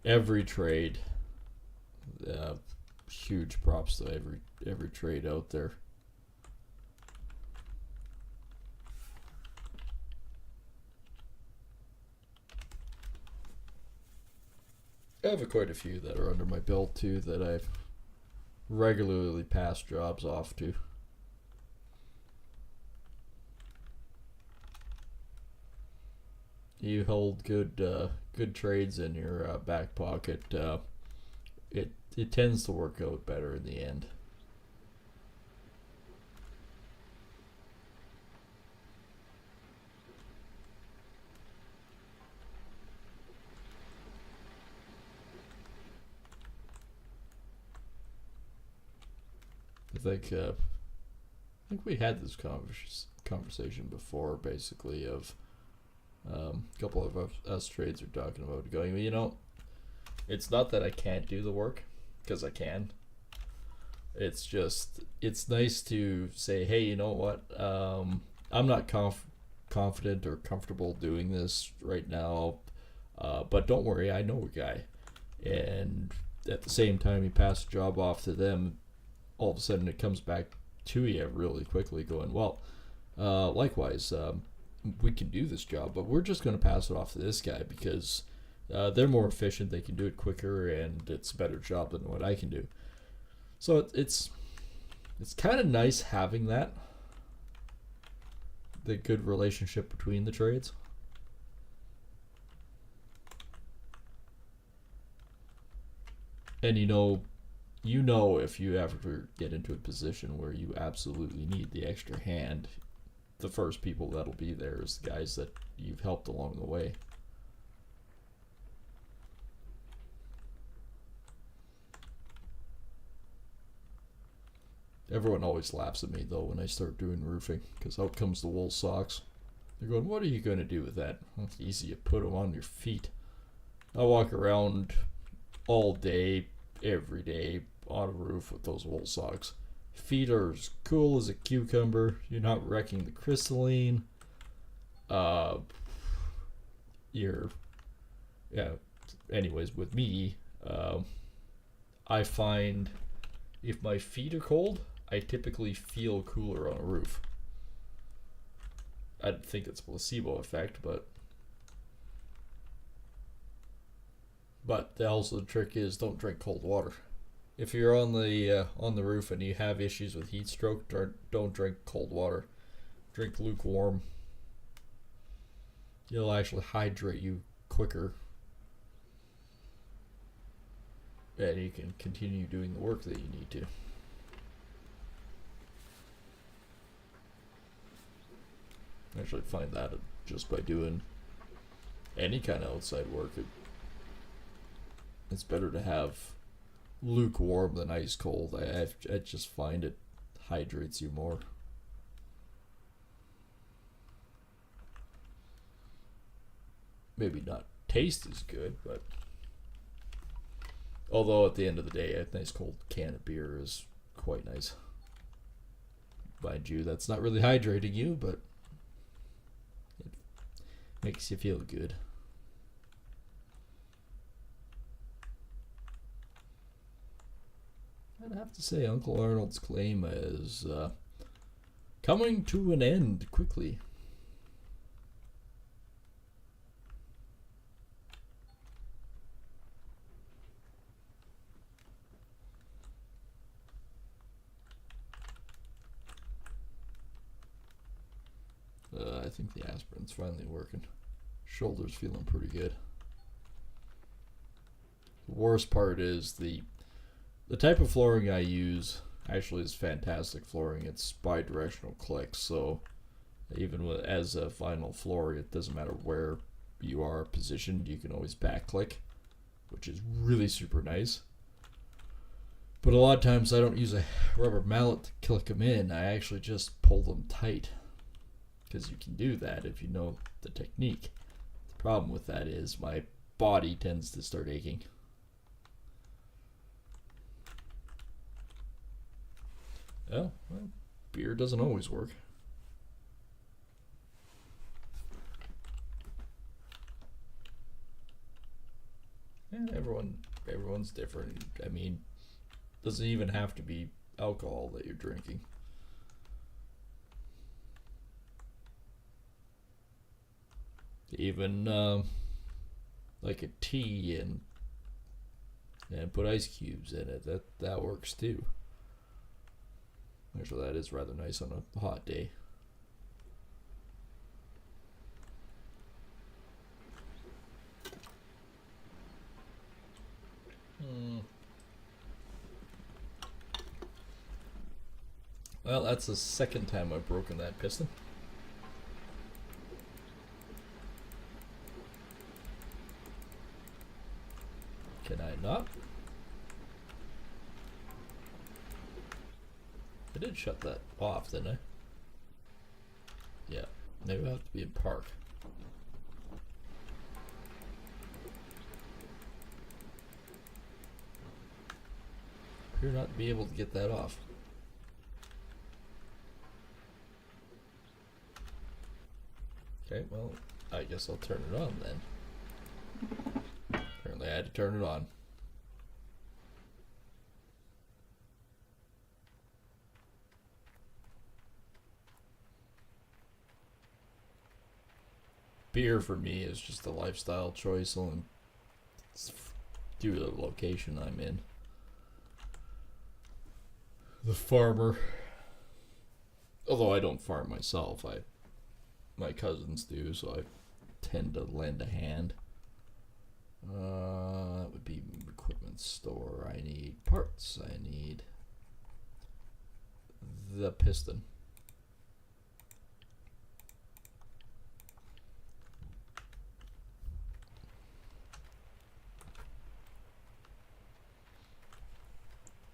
every trade, uh, huge props to every trade out there. I have quite a few that are under my belt too that I've regularly passed jobs off to. You hold good trades in your back pocket. It tends to work out better in the end. I think we had this conversation before, basically, of a couple of us trades are talking about going. Well, it's not that I can't do the work, because I can. It's just it's nice to say, hey, you know what? I'm not confident or comfortable doing this right now, but don't worry, I know a guy. And at the same time, you pass the job off to them. All of a sudden, it comes back to you really quickly, going, well, likewise, we can do this job, but we're just going to pass it off to this guy because they're more efficient, they can do it quicker, and it's a better job than what I can do. So it's kind of nice having the good relationship between the trades. And if you ever get into a position where you absolutely need the extra hand, the first people that'll be there is the guys that you've helped along the way. Everyone always laughs at me though when I start doing roofing, because out comes the wool socks. They're going, what are you going to do with that? Well, it's easy, you put them on your feet. I walk around all day, every day, on a roof with those wool socks. Feet are as cool as a cucumber. You're not wrecking the crystalline. You're, yeah. Anyways, with me, I find if my feet are cold, I typically feel cooler on a roof. I think it's a placebo effect, but also the trick is don't drink cold water. If you're on the roof and you have issues with heat stroke, don't drink cold water. Drink lukewarm. It'll actually hydrate you quicker, and you can continue doing the work that you need to. I actually find that just by doing any kind of outside work, it's better to have lukewarm than ice cold. I just find it hydrates you more. Maybe not taste as good, but although at the end of the day, a nice cold can of beer is quite nice. Mind you, that's not really hydrating you, but it makes you feel good. I'd have to say Uncle Arnold's claim is coming to an end quickly. I think the aspirin's finally working. Shoulder's feeling pretty good. The worst part is the type of flooring I use actually is fantastic flooring. It's bi-directional clicks, so even as a vinyl floor, it doesn't matter where you are positioned, you can always back click, which is really super nice. But a lot of times I don't use a rubber mallet to click them in. I actually just pull them tight, because you can do that if you know the technique. The problem with that is my body tends to start aching. Oh, well, beer doesn't always work. Everyone's different. I mean, doesn't even have to be alcohol that you're drinking. Even like a tea and put ice cubes in it. That works too. Actually, that is rather nice on a hot day. Well, that's the second time I've broken that piston. Can I not? I did shut that off, didn't I? Yeah, maybe I have to be in park. Appear not to be able to get that off. Okay, well, I guess I'll turn it on then. Apparently I had to turn it on. Beer for me is just a lifestyle choice, only due to the location I'm in. The farmer, although I don't farm myself, my cousins do, so I tend to lend a hand. That would be equipment store. I need parts. I need the piston.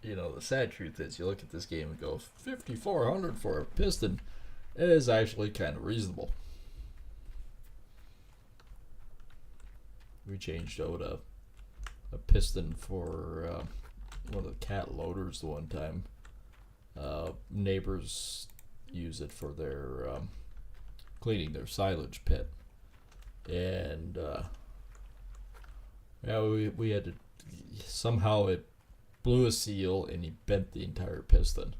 You know, the sad truth is, you look at this game and go, 5,400 for a piston. It is actually kind of reasonable. We changed out a piston for one of the cat loaders the one time. Neighbors use it for their cleaning their silage pit, and yeah, we had to somehow it blew a seal and he bent the entire piston.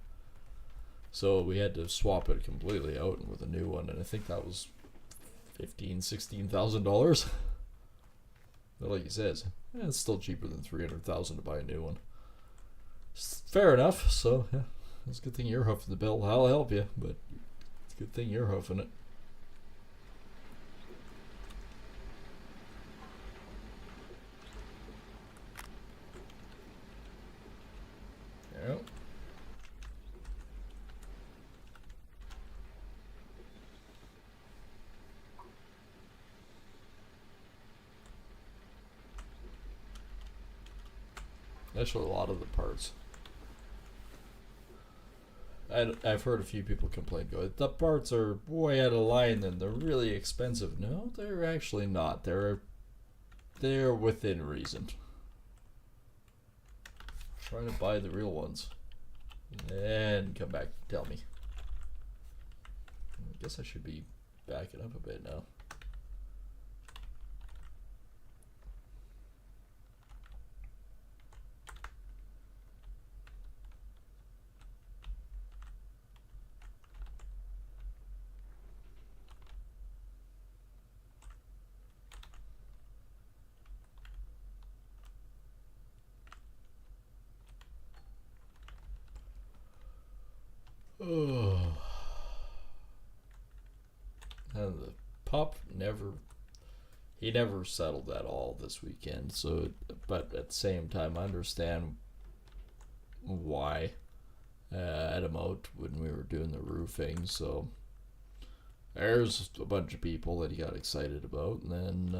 So we had to swap it completely out with a new one, and I think that was $16,000. But like he says, it's still cheaper than $300,000 to buy a new one. Fair enough. So yeah, it's a good thing you're hoofing the bill. I'll help you, but it's a good thing you're hoofing it. Yeah. Actually, a lot of the parts. I've heard a few people complain, the parts are way out of line and they're really expensive. No, they're actually not. They're within reason. Try to buy the real ones and come back and tell me. I guess I should be backing up a bit now. Oh. And the pup never settled at all this weekend. So, but at the same time, I understand why. I had him out when we were doing the roofing. So there's a bunch of people that he got excited about, and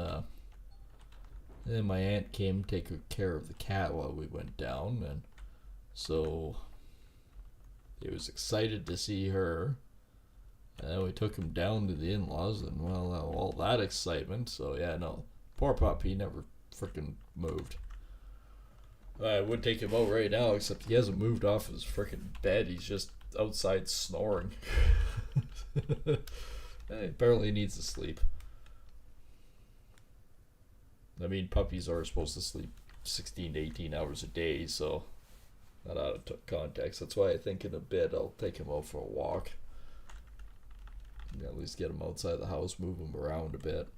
then my aunt came to take care of the cat while we went down, and so he was excited to see her. And then we took him down to the in-laws, and well, all that excitement. So yeah, no, poor pup, he never freaking moved. I would take him out right now, except he hasn't moved off his freaking bed. He's just outside snoring. He apparently needs to sleep. I mean, puppies are supposed to sleep 16 to 18 hours a day, so not out of context. That's why I think in a bit I'll take him out for a walk. At least get him outside the house, move him around a bit.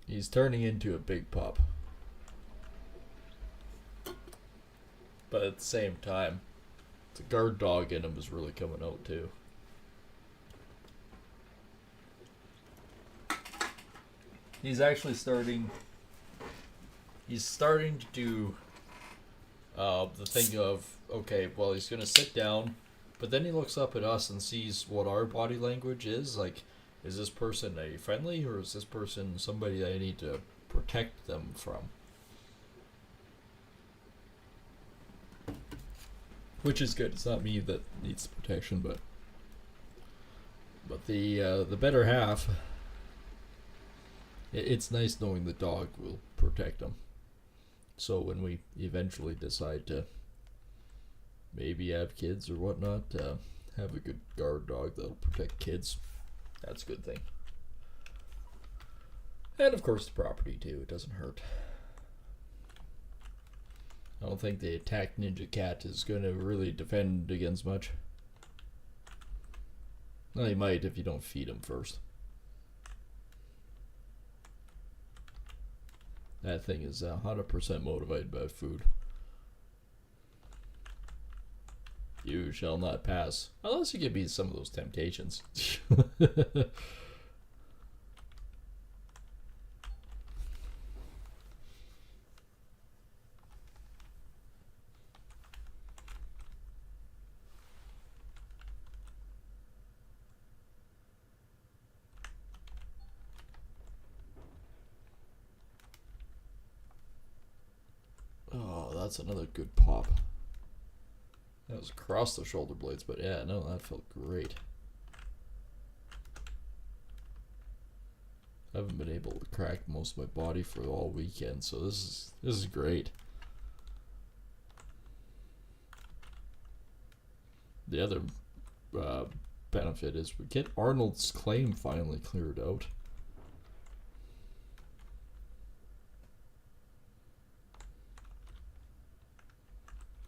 He's turning into a big pup. But at the same time, the guard dog in him is really coming out too. He's actually starting to do the thing of, okay, well, he's going to sit down, but then he looks up at us and sees what our body language is. Like, is this person a friendly, or is this person somebody that I need to protect them from? Which is good. It's not me that needs protection, but the better half. It's nice knowing the dog will protect them. So when we eventually decide to maybe have kids or whatnot, have a good guard dog that'll protect kids. That's a good thing. And of course the property too. It doesn't hurt. I don't think the attack ninja cat is going to really defend against much. Well, he might if you don't feed him first. That thing is 100% motivated by food. You shall not pass. Unless you give me some of those temptations. Oh, that's another good pop. That was across the shoulder blades, but yeah, no, that felt great. I haven't been able to crack most of my body for all weekend, so this is great. The other benefit is we get Arnold's claim finally cleared out.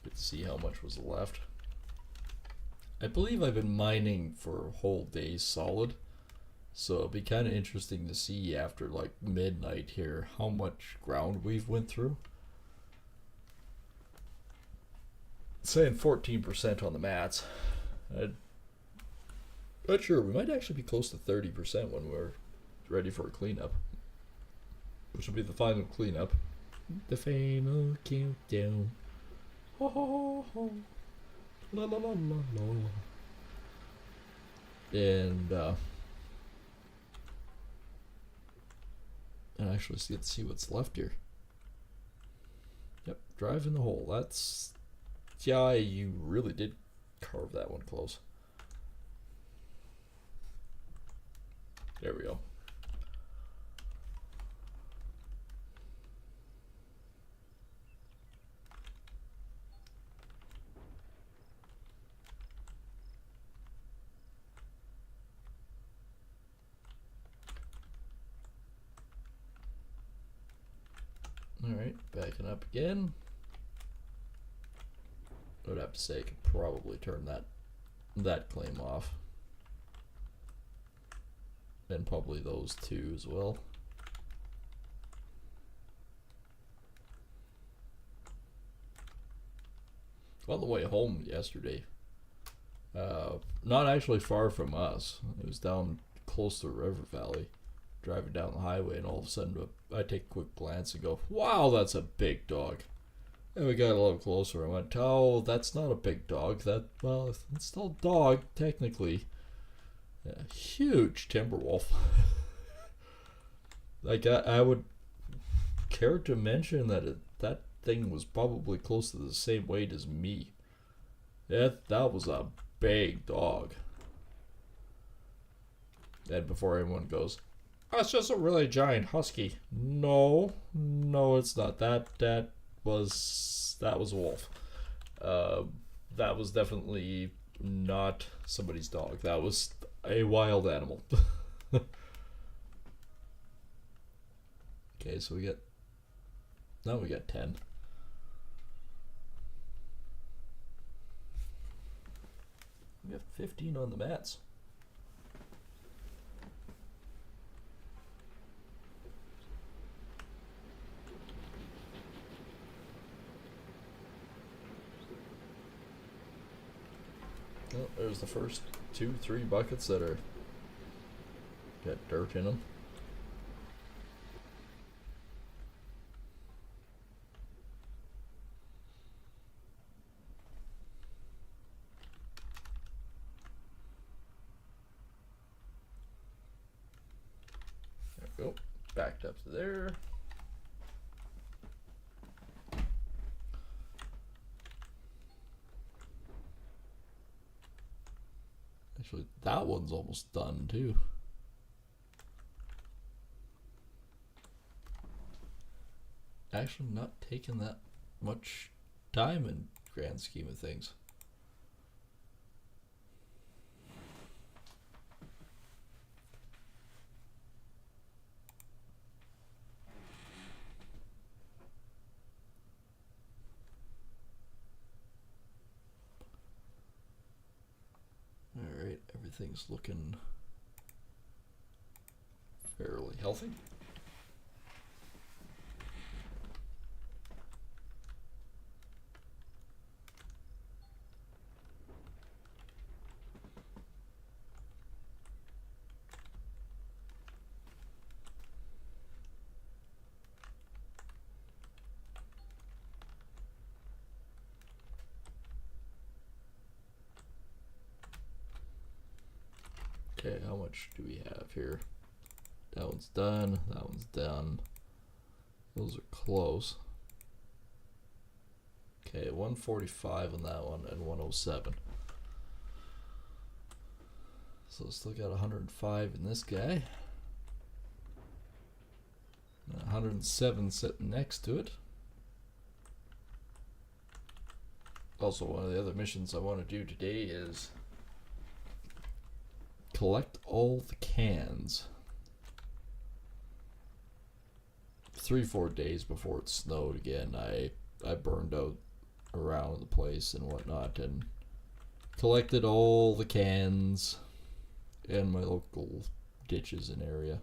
Good to see how much was left. I believe I've been mining for a whole day solid, so it'll be kind of interesting to see after like midnight here how much ground we've went through. Saying 14% on the mats. Not sure, we might actually be close to 30% when we're ready for a cleanup, which will be the final cleanup. The final countdown. Ho ho ho, la la la la la. And actually let's see what's left here. Yep, drive in the hole. That's, yeah, you really did carve that one close. There we go. Alright, backing up again. I would have to say I could probably turn that claim off. And probably those two as well. On the way home yesterday, not actually far from us, it was down close to the river valley, driving down the highway, and all of a sudden I take a quick glance and go, wow, that's a big dog. And we got a little closer. I went, oh, that's not a big dog. Well, it's still a dog, technically. A huge timber wolf. Like, I would care to mention that that thing was probably close to the same weight as me. That was a big dog. And before everyone goes, oh, it's just a really giant husky. No, it's not. That was a wolf. That was definitely not somebody's dog. That was a wild animal. Okay, so now we got 10. We got 15 on the mats. Well, there's the first 2-3 buckets that are got dirt in them. There we go. Backed up to there. Actually, that one's almost done too. Actually, not taking that much time in grand scheme of things. Alright, everything's looking fairly healthy. Okay, how much do we have here? That one's done, that one's done. Those are close. Okay, 145 on that one and 107. So still got 105 in this guy. 107 sitting next to it. Also, one of the other missions I want to do today is collect all the cans 3-4 days before it snowed again. I burned out around the place and whatnot and collected all the cans in my local ditches and area.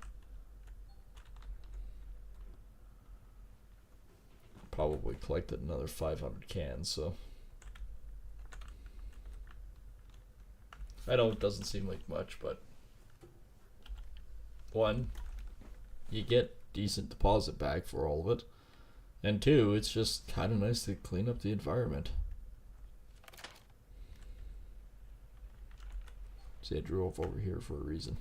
Probably collected another 500 cans, so I know it doesn't seem like much, but one, you get decent deposit back for all of it, and two, it's just kind of nice to clean up the environment. See, I drove over here for a reason.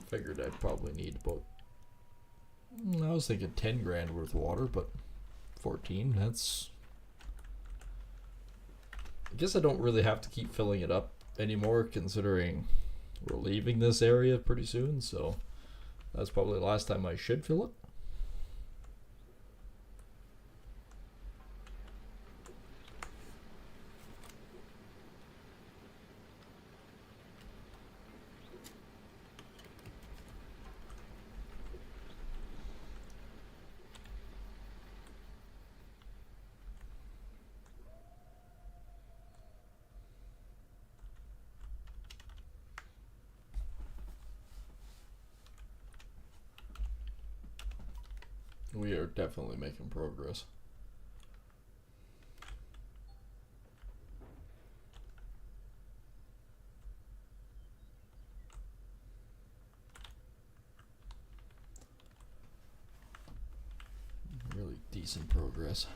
Figured I'd probably need about, I was thinking 10 grand worth of water, but 14, that's, I guess I don't really have to keep filling it up anymore, considering we're leaving this area pretty soon, so that's probably the last time I should fill it. We are definitely making progress. Really decent progress.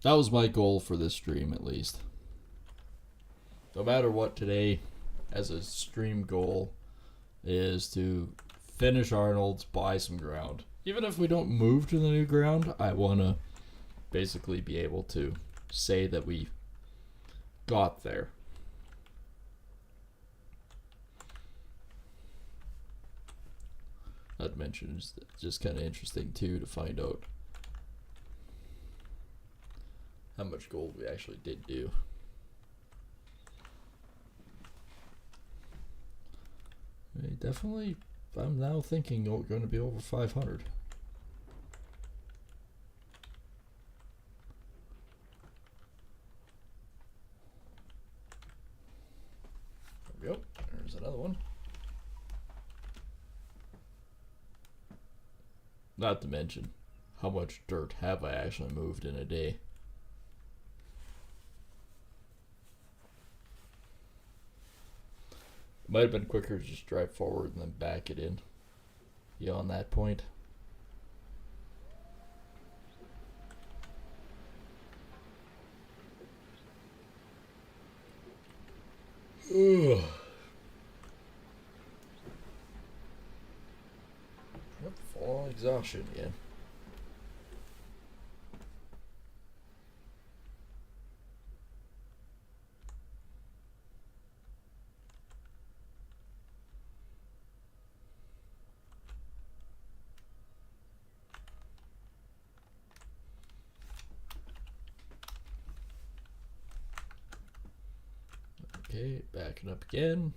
That was my goal for this stream, at least. No matter what today, as a stream goal, is to finish Arnold's, buy some ground. Even if we don't move to the new ground, I want to basically be able to say that we got there. I'd mention it's just kind of interesting too to find out how much gold we actually did do. Definitely, I'm now thinking we're going to be over 500. There we go. There's another one. Not to mention, how much dirt have I actually moved in a day? It might have been quicker to just drive forward and then back it in. Beyond that point. Ugh. Yep, full on exhaustion again. Okay, backing up again.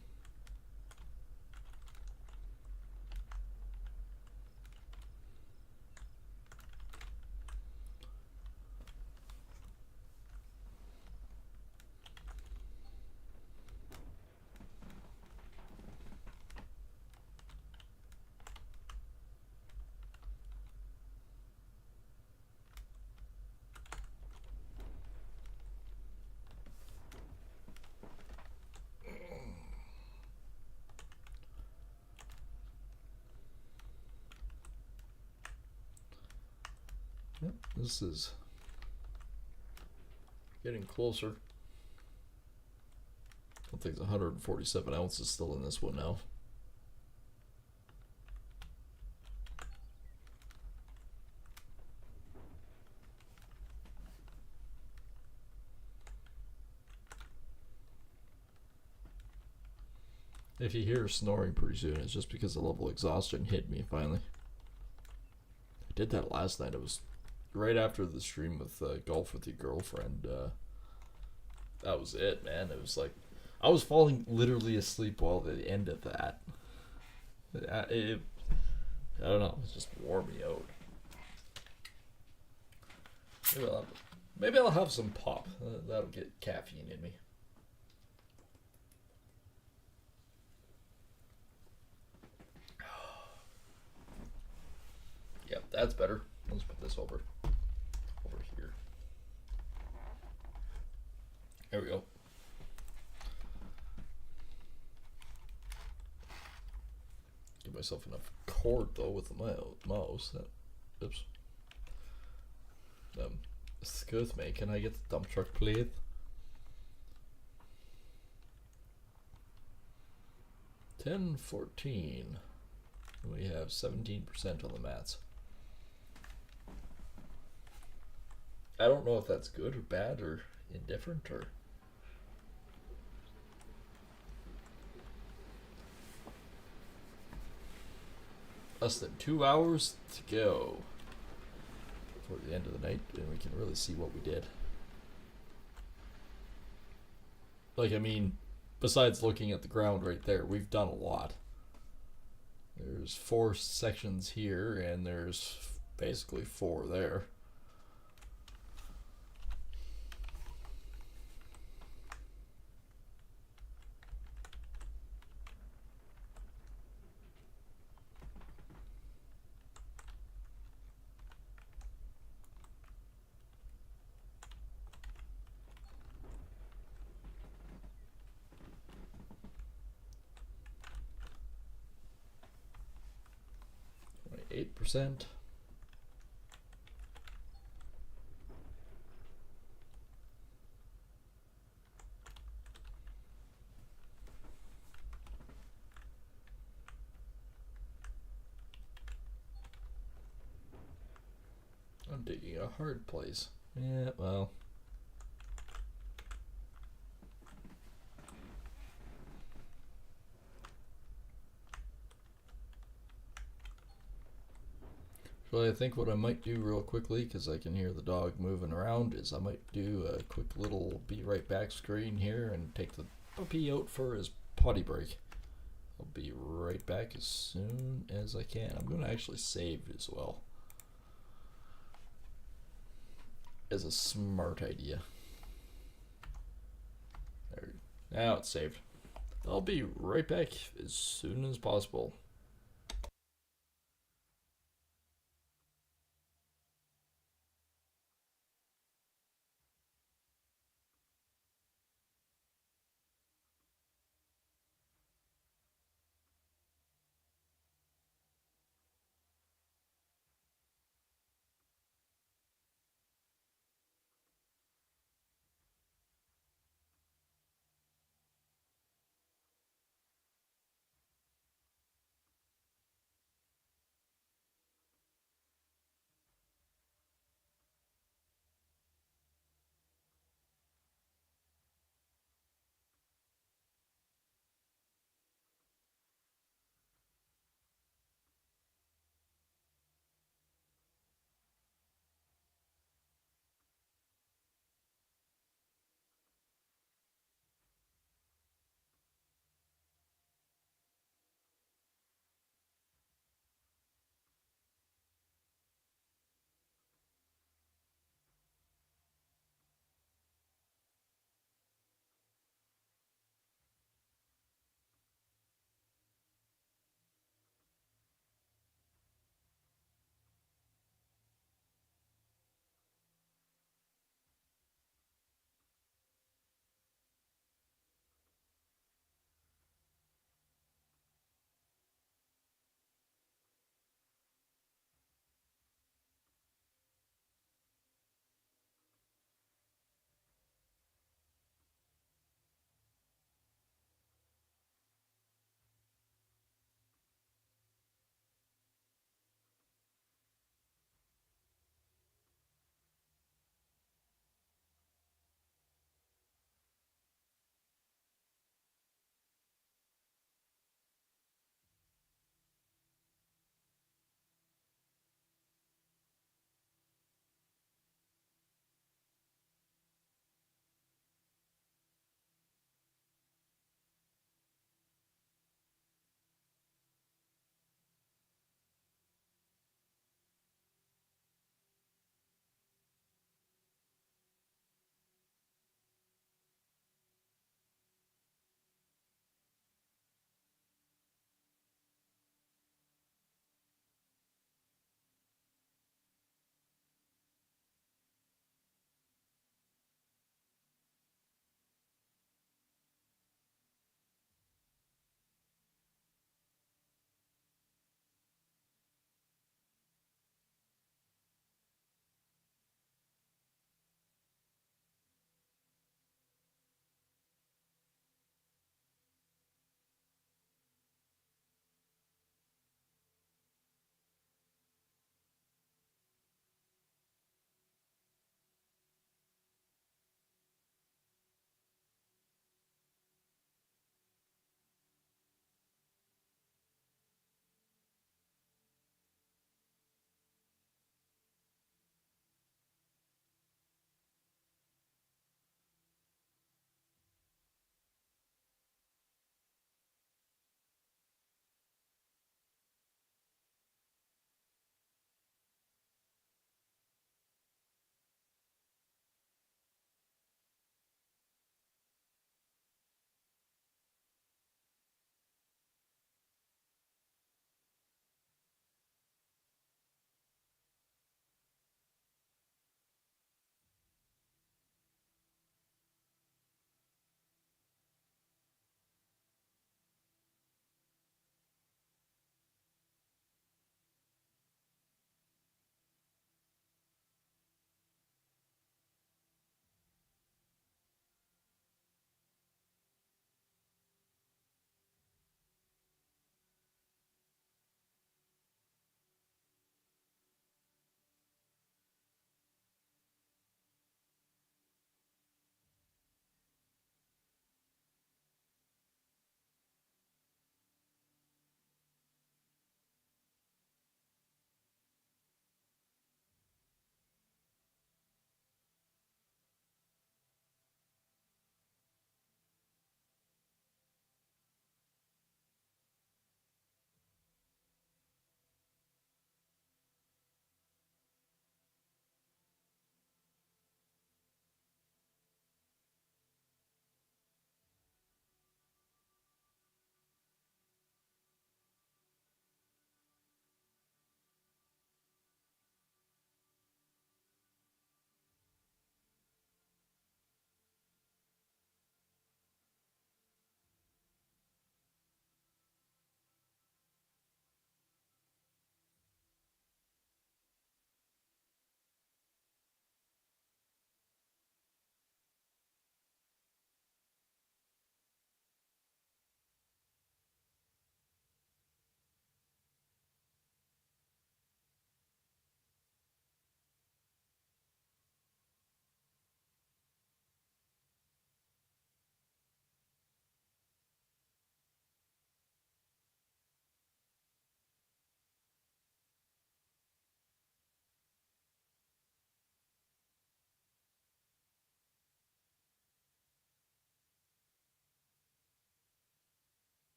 Yep, this is getting closer. I think it's 147 ounces still in this one now. If you hear snoring pretty soon, it's just because the level of exhaustion hit me finally. I did that last night. It was right after the stream with Golf with Your Girlfriend. That was it, man. It was like I was falling literally asleep while the end of that. I don't know. It just wore me out. Maybe I'll have some pop. That'll get caffeine in me. Yep, that's better. Let's put this over here. There we go. Give myself enough cord though with the mouse. Oops. Excuse me, can I get the dump truck, please? $10.14. We have 17% on the mats. I don't know if that's good or bad or indifferent or. Less than 2 hours to go for the end of the night, and we can really see what we did. Like, I mean, besides looking at the ground right there, we've done a lot. There's 4 sections here, and there's basically 4 there. %. I'm digging a hard place. Yeah, well. Actually, I think what I might do real quickly, because I can hear the dog moving around, is I might do a quick little be right back screen here and take the puppy out for his potty break. I'll be right back as soon as I can. I'm going to actually save as well, as a smart idea. There, now it's saved. I'll be right back as soon as possible.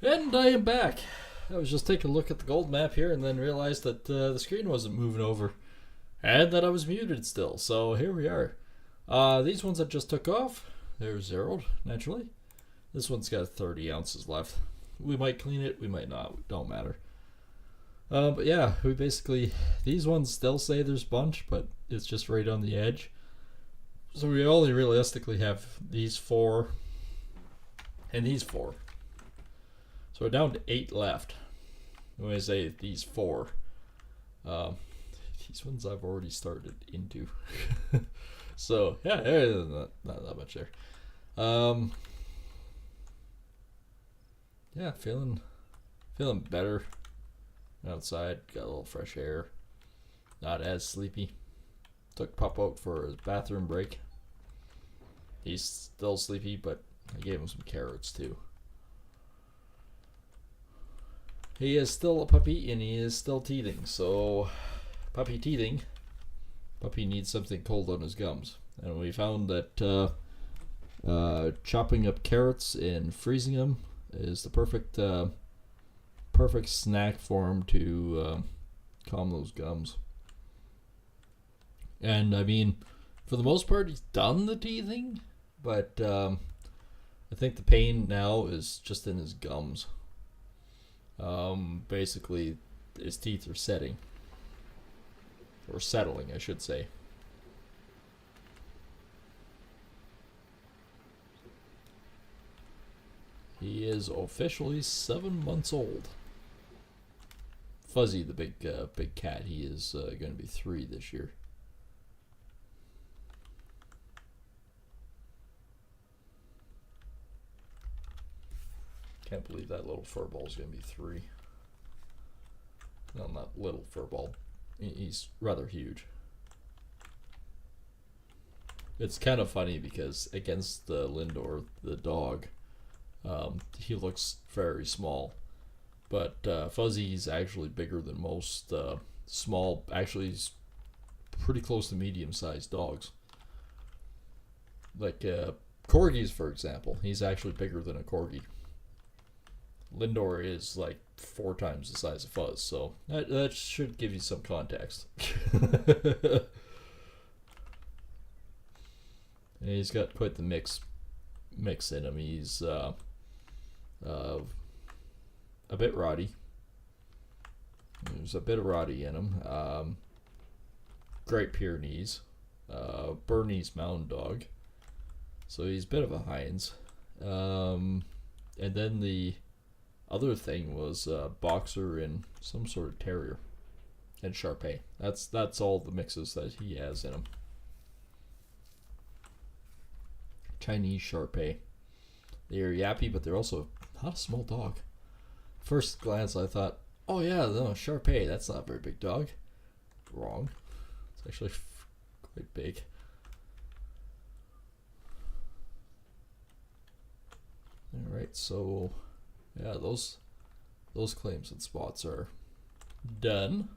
And I am back. I was just taking a look at the gold map here and then realized that the screen wasn't moving over. And that I was muted still, so here we are. These ones I just took off, they're zeroed, naturally. This one's got 30 ounces left. We might clean it, we might not, don't matter. But yeah, we basically, these ones still say there's a bunch, but it's just right on the edge. So we only realistically have these 4 and these 4. So we're down to 8 left. When I say these 4, these ones I've already started into. So yeah, not that much there. Yeah, feeling better outside. Got a little fresh air. Not as sleepy. Took Pup out for his bathroom break. He's still sleepy, but I gave him some carrots too. He is still a puppy and he is still teething, so puppy teething. Puppy needs something cold on his gums. And we found that chopping up carrots and freezing them is the perfect snack for him to calm those gums. And I mean, for the most part, he's done the teething, but I think the pain now is just in his gums. Basically, his teeth are setting. Or settling, I should say. He is officially 7 months old. Fuzzy, the big cat, he is going to be 3 this year. Can't believe that little furball is going to be 3. Well, not little furball. He's rather huge. It's kind of funny because against Lindor, the dog, he looks very small. But Fuzzy's actually bigger than most small, actually he's pretty close to medium-sized dogs. Like Corgis, for example, he's actually bigger than a Corgi. Lindor is like 4 times the size of Fuzz, so that should give you some context. And he's got quite the mix in him. He's a bit rowdy. There's a bit of rowdy in him. Great Pyrenees, Bernese Mountain Dog. So he's a bit of a Heinz. And then the other thing was Boxer and some sort of Terrier. And Shar-Pei. That's all the mixes that he has in him. Chinese Shar-Pei. They're yappy, but they're also not a small dog. First glance, I thought, oh yeah, no, Shar-Pei, that's not a very big dog. Wrong. It's actually quite big. Alright, so yeah, those claims and spots are done.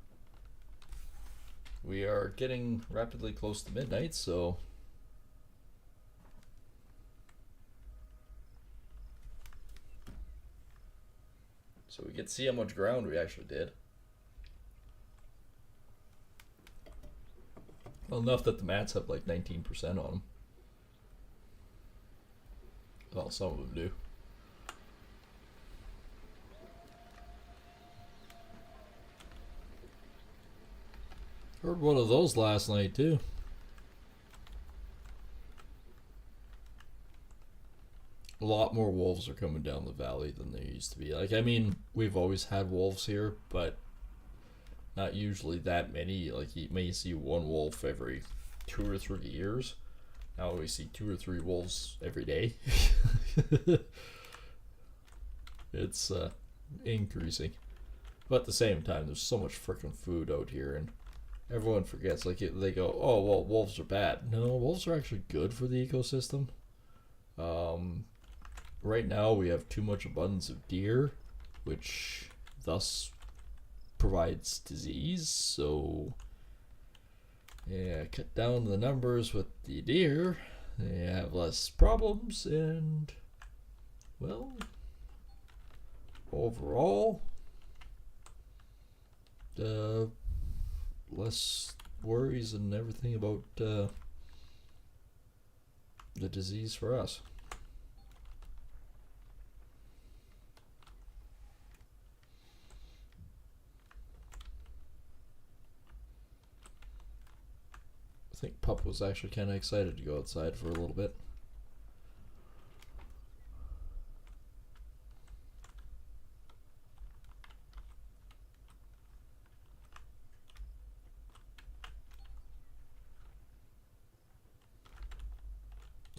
We are getting rapidly close to midnight, so we get to see how much ground we actually did. Well, enough that the mats have like 19% on them. Well, some of them do. Heard one of those last night too. A lot more wolves are coming down the valley than there used to be. Like, I mean, we've always had wolves here, but not usually that many. Like, you may see one wolf every 2 or 3 years. Now we see 2 or 3 wolves every day. It's increasing. But at the same time, there's so much freaking food out here, and everyone forgets. Like, they go, oh, well, wolves are bad. No, wolves are actually good for the ecosystem. Right now, we have too much abundance of deer, which thus provides disease. So, yeah, cut down the numbers with the deer. They have less problems, and, well, overall, less worries and everything about the disease for us. I think Pup was actually kind of excited to go outside for a little bit.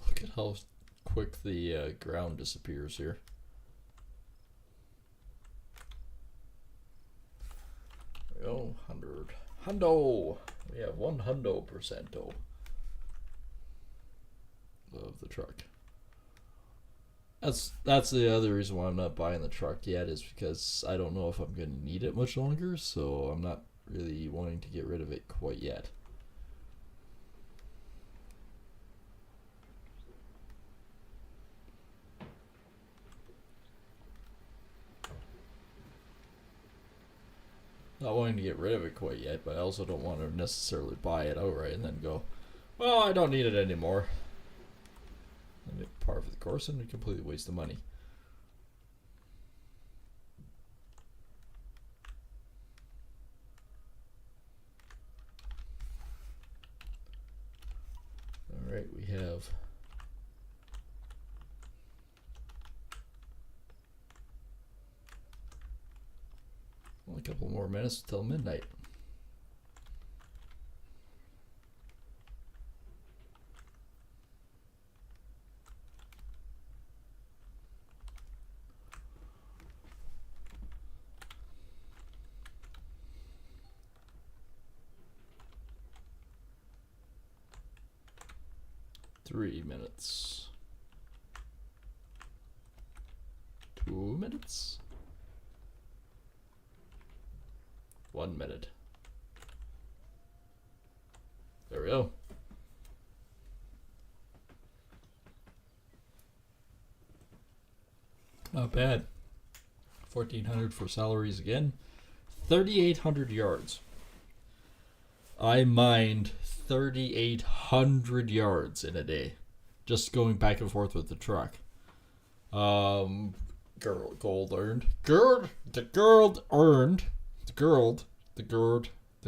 Look at how quick the ground disappears here. There we go, 100. Hundo! We have 100% of the truck. That's the other reason why I'm not buying the truck yet, is because I don't know if I'm going to need it much longer, so I'm not really wanting to get rid of it quite yet. Not wanting to get rid of it quite yet, but I also don't want to necessarily buy it outright and then go, well, I don't need it anymore. And it par for the course and a completely waste of money. Alright, we have a couple more minutes till midnight. Three minutes. 2 minutes. 1 minute. There we go. Not bad. 1,400 for salaries again. 3,800 yards. I mined 3,800 yards in a day, just going back and forth with the truck. Gold earned. The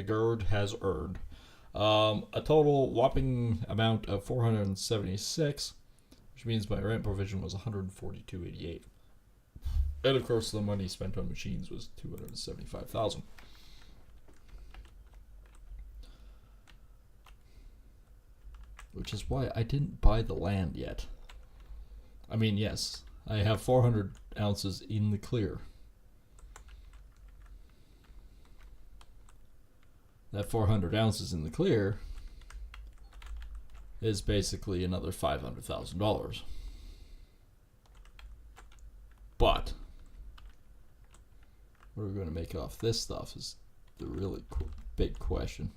gird has earned a total whopping amount of 476, which means my rent provision was 142.88, and of course the money spent on machines was 275,000. Which is why I didn't buy the land yet. I mean, yes, I have 400 ounces in the clear. That 400 ounces in the clear is basically another $500,000. But what are we going to make off this stuff is the really big question.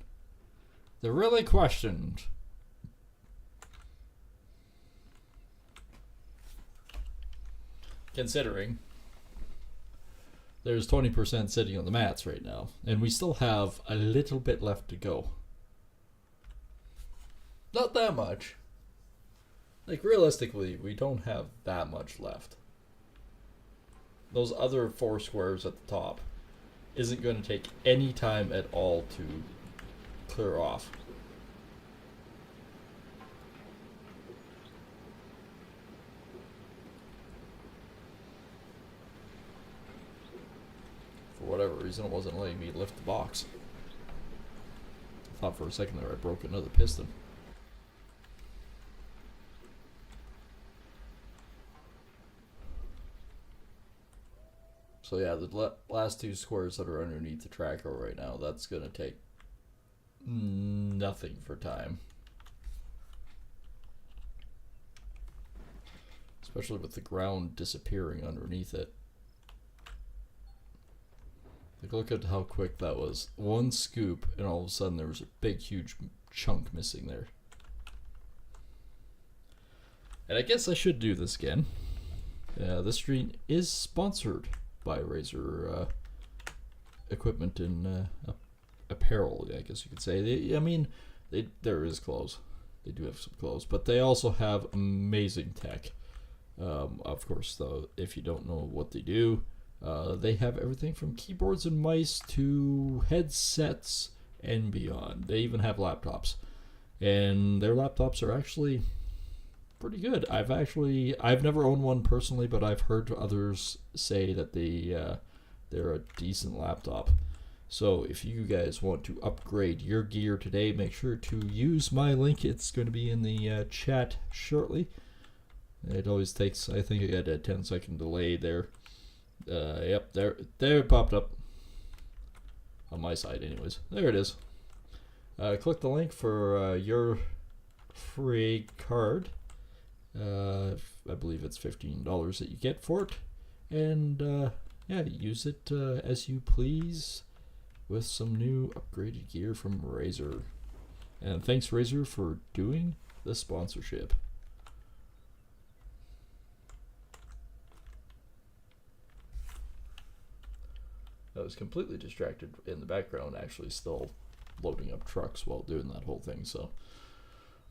The really questioned. Considering there's 20% sitting on the mats right now, and we still have a little bit left to go. Not that much. Like, realistically, we don't have that much left. Those other 4 squares at the top isn't going to take any time at all to clear off. For whatever reason, it wasn't letting me lift the box. I thought for a second there I broke another piston. So yeah, the last 2 squares that are underneath the tracker right now, that's going to take nothing for time. Especially with the ground disappearing underneath it. Like, look at how quick that was. 1 scoop, and all of a sudden there was a big, huge chunk missing there. And I guess I should do this again. This stream is sponsored buy Razer equipment and apparel, I guess you could say. There is clothes. They do have some clothes, but they also have amazing tech. Of course, though, if you don't know what they do, they have everything from keyboards and mice to headsets and beyond. They even have laptops, and their laptops are actually pretty good. I've never owned one personally, but I've heard others say that they're a decent laptop. So if you guys want to upgrade your gear today, make sure to use my link. It's going to be in the chat shortly. It always takes, I think I got a 10-second delay there. Yep, there it popped up. On my side anyways. There it is. Click the link for your free card. I believe it's $15 that you get for it. And yeah, use it as you please with some new upgraded gear from Razer. And thanks Razer for doing the sponsorship. I was completely distracted in the background, actually still loading up trucks while doing that whole thing, so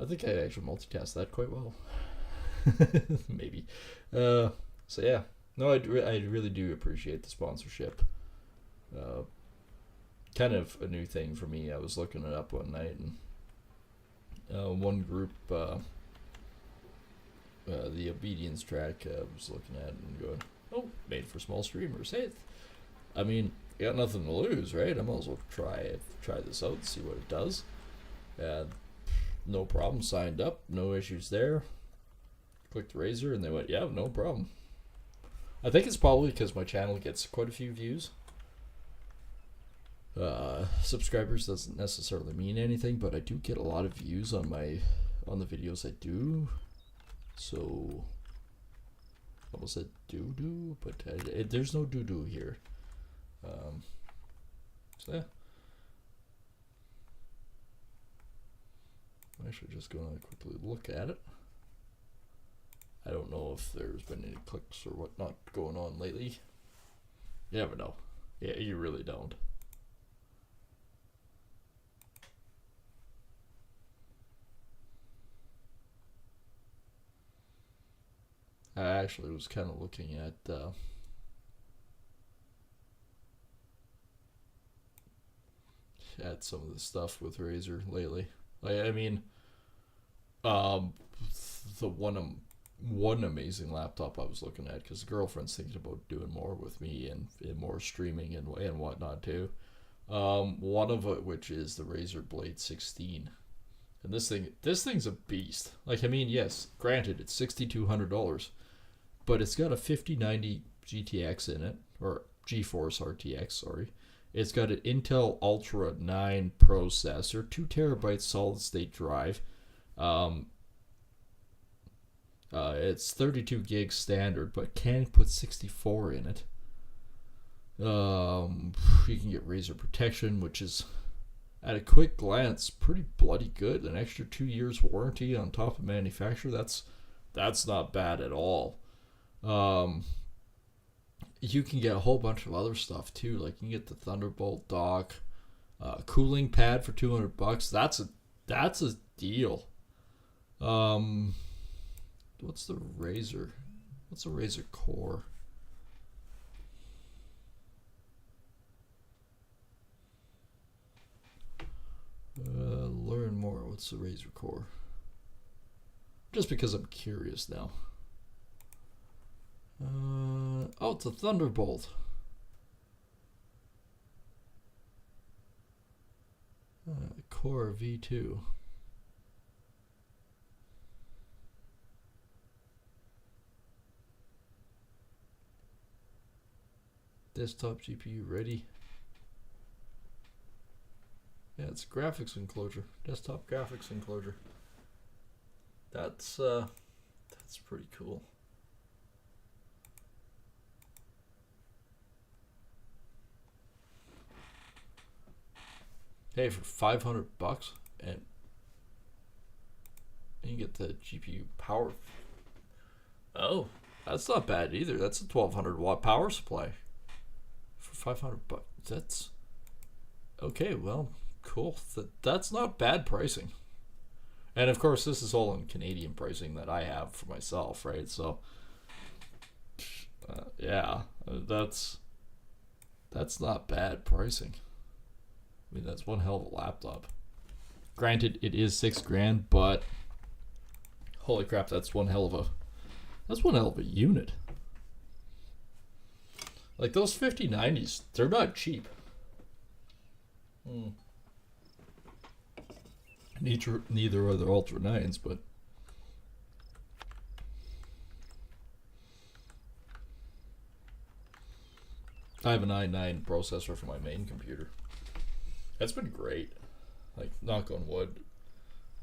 I think I actually multitasked that quite well. Maybe. So yeah, no, I really do appreciate the sponsorship. Kind of a new thing for me. I was looking it up one night, and one group, the obedience track, I was looking at and going, oh, made for small streamers. Hey, I mean, you got nothing to lose, right? I might as well try this out and see what it does. No problem, signed up, no issues there. Clicked Razer and they went, yeah, no problem. I think it's probably because my channel gets quite a few views. Subscribers doesn't necessarily mean anything, but I do get a lot of views on the videos I do. So almost said doo-doo, but there's no doo-doo here. So yeah, I'm actually just going to quickly look at it. I don't know if there's been any clicks or whatnot going on lately. You never know. Yeah, you really don't. I actually was kind of looking at some of the stuff with Razer lately. I mean, the one amazing laptop I was looking at, because the girlfriend's thinking about doing more with me and more streaming and whatnot too. One of it, which is the Razer Blade 16, and this thing's a beast. Like, I mean, yes, granted, it's $6,200, but it's got a 5090 GTX in it, or GeForce RTX, sorry. It's got an Intel Ultra 9 processor, 2 terabytes solid state drive. It's 32 gigs standard, but can put 64 in it. You can get Razer protection, which is, at a quick glance, pretty bloody good. An extra 2 years warranty on top of manufacturer. That's not bad at all. You can get a whole bunch of other stuff too. Like, you can get the Thunderbolt dock, cooling pad for $200. That's a deal. What's the Razer? What's a Razer Core? Learn more. What's the Razer Core? Just because I'm curious now. Oh, it's a Thunderbolt. Core V2. Desktop GPU ready. Yeah, it's graphics enclosure. Desktop graphics enclosure. That's pretty cool. Hey, for $500 and you get the GPU power. Oh, that's not bad either. That's a 1200 watt power supply. $500. That's okay. Well, cool. That's not bad pricing. And of course, this is all in Canadian pricing that I have for myself, right? So, yeah, that's not bad pricing. I mean, that's one hell of a laptop. Granted, it is $6,000, but holy crap, that's one hell of a unit. Like those 5090s, they're not cheap. Neither are the Ultra 9s, but I have an i9 processor for my main computer. That's been great. Like, knock on wood.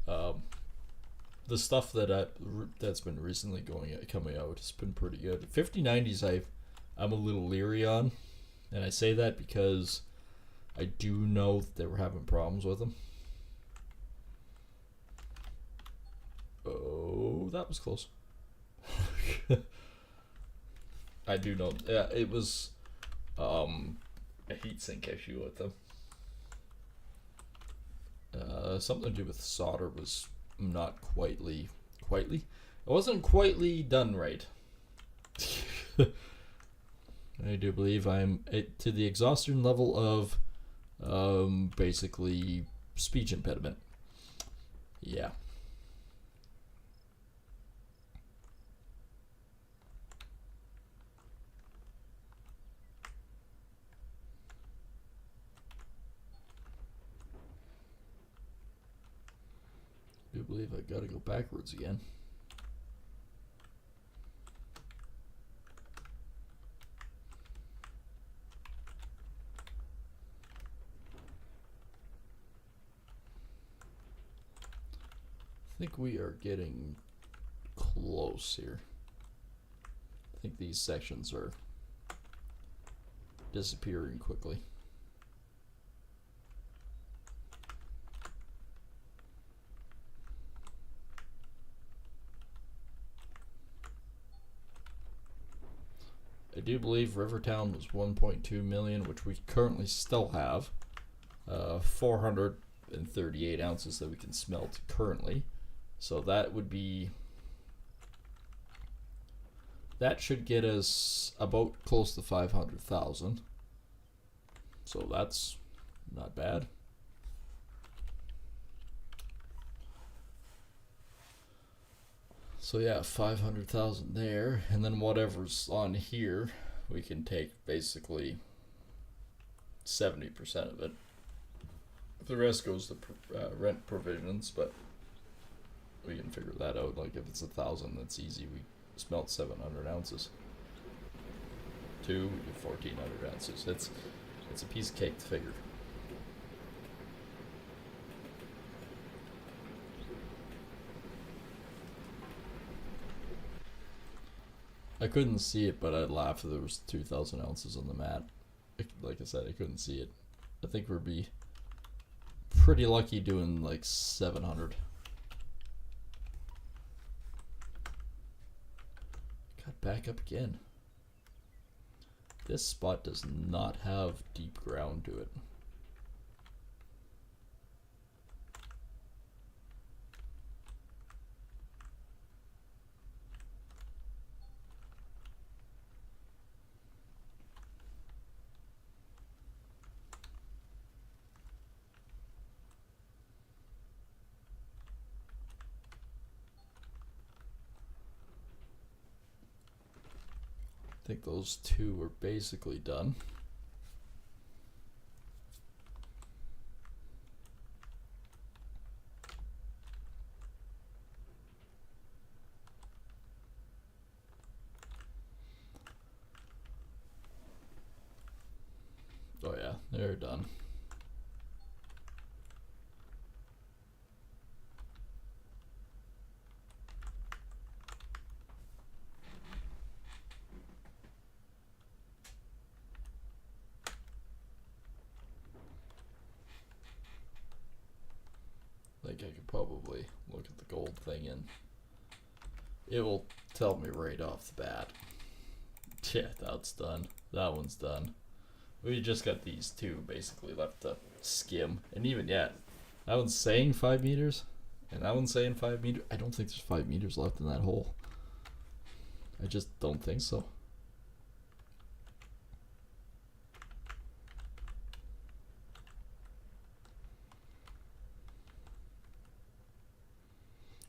The stuff that's been recently coming out has been pretty good. 5090s I'm a little leery on, and I say that because I do know that they were having problems with them. Oh, that was close. I do know. Yeah, it was a heatsink issue with them. Something to do with solder was not quitely. It wasn't quitely done right. I do believe I'm to the exhaustion level of basically speech impediment. Yeah. I do believe I gotta go backwards again. I think we are getting close here. I think these sections are disappearing quickly. I do believe Rivertown was 1.2 million, which we currently still have. 438 ounces that we can smelt currently. So that should get us about close to 500,000. So that's not bad. So yeah, 500,000 there, and then whatever's on here, we can take basically 70% of it. The rest goes to rent provisions, but we can figure that out. Like if it's 1,000, that's easy. We smelt 700 ounces. 2, we do 1,400 ounces. It's a piece of cake to figure. I couldn't see it, but I'd laugh if there was 2,000 ounces on the mat. Like I said, I couldn't see it. I think we'd be pretty lucky doing like 700. Got back up again. This spot does not have deep ground to it. I think those two are basically done. Oh yeah, they're done. I think I could probably look at the gold thing and it will tell me right off the bat. Yeah, that's done. That one's done. We just got these two basically left to skim, and even yet, that one's saying 5 meters, and that one's saying 5 meters. I don't think there's 5 meters left in that hole. I just don't think so.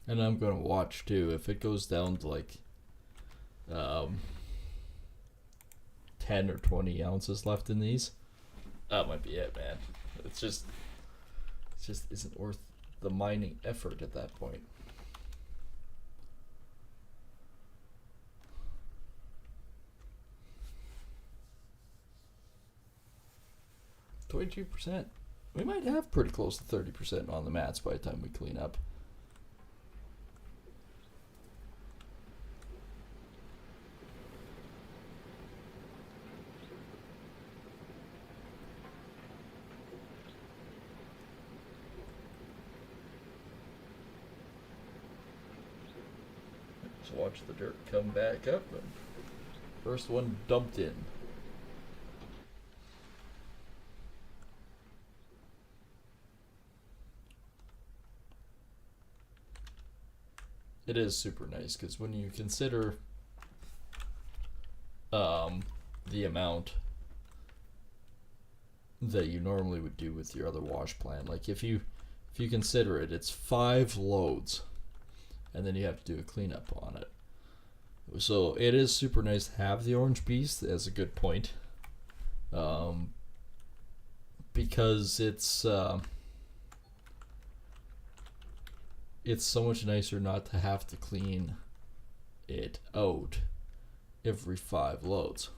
And I'm gonna watch too. If it goes down to like 10 or 20 ounces left in these, that might be it, man. It just isn't worth the mining effort at that point. %. We might have pretty close to 30% on the mats by the time we clean up. Just watch the dirt come back up, and first one dumped in. It is super nice because when you consider the amount that you normally would do with your other wash plan, like if you consider it, it's 5 loads, and then you have to do a cleanup on it. So it is super nice to have the Orange Beast as a good point, because it's so much nicer not to have to clean it out every 5 loads.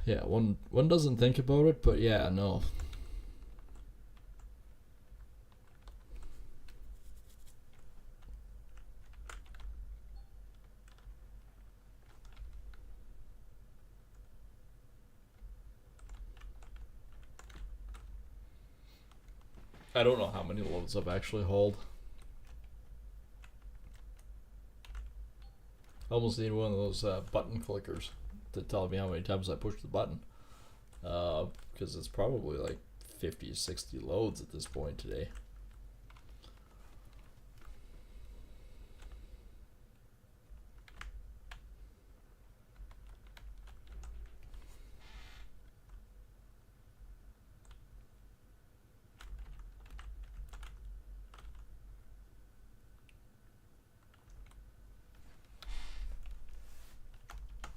Yeah, one doesn't think about it, but yeah, no. I don't know how many loads I've actually hauled. I almost need one of those button clickers to tell me how many times I pushed the button, because it's probably like 50 to 60 loads at this point today.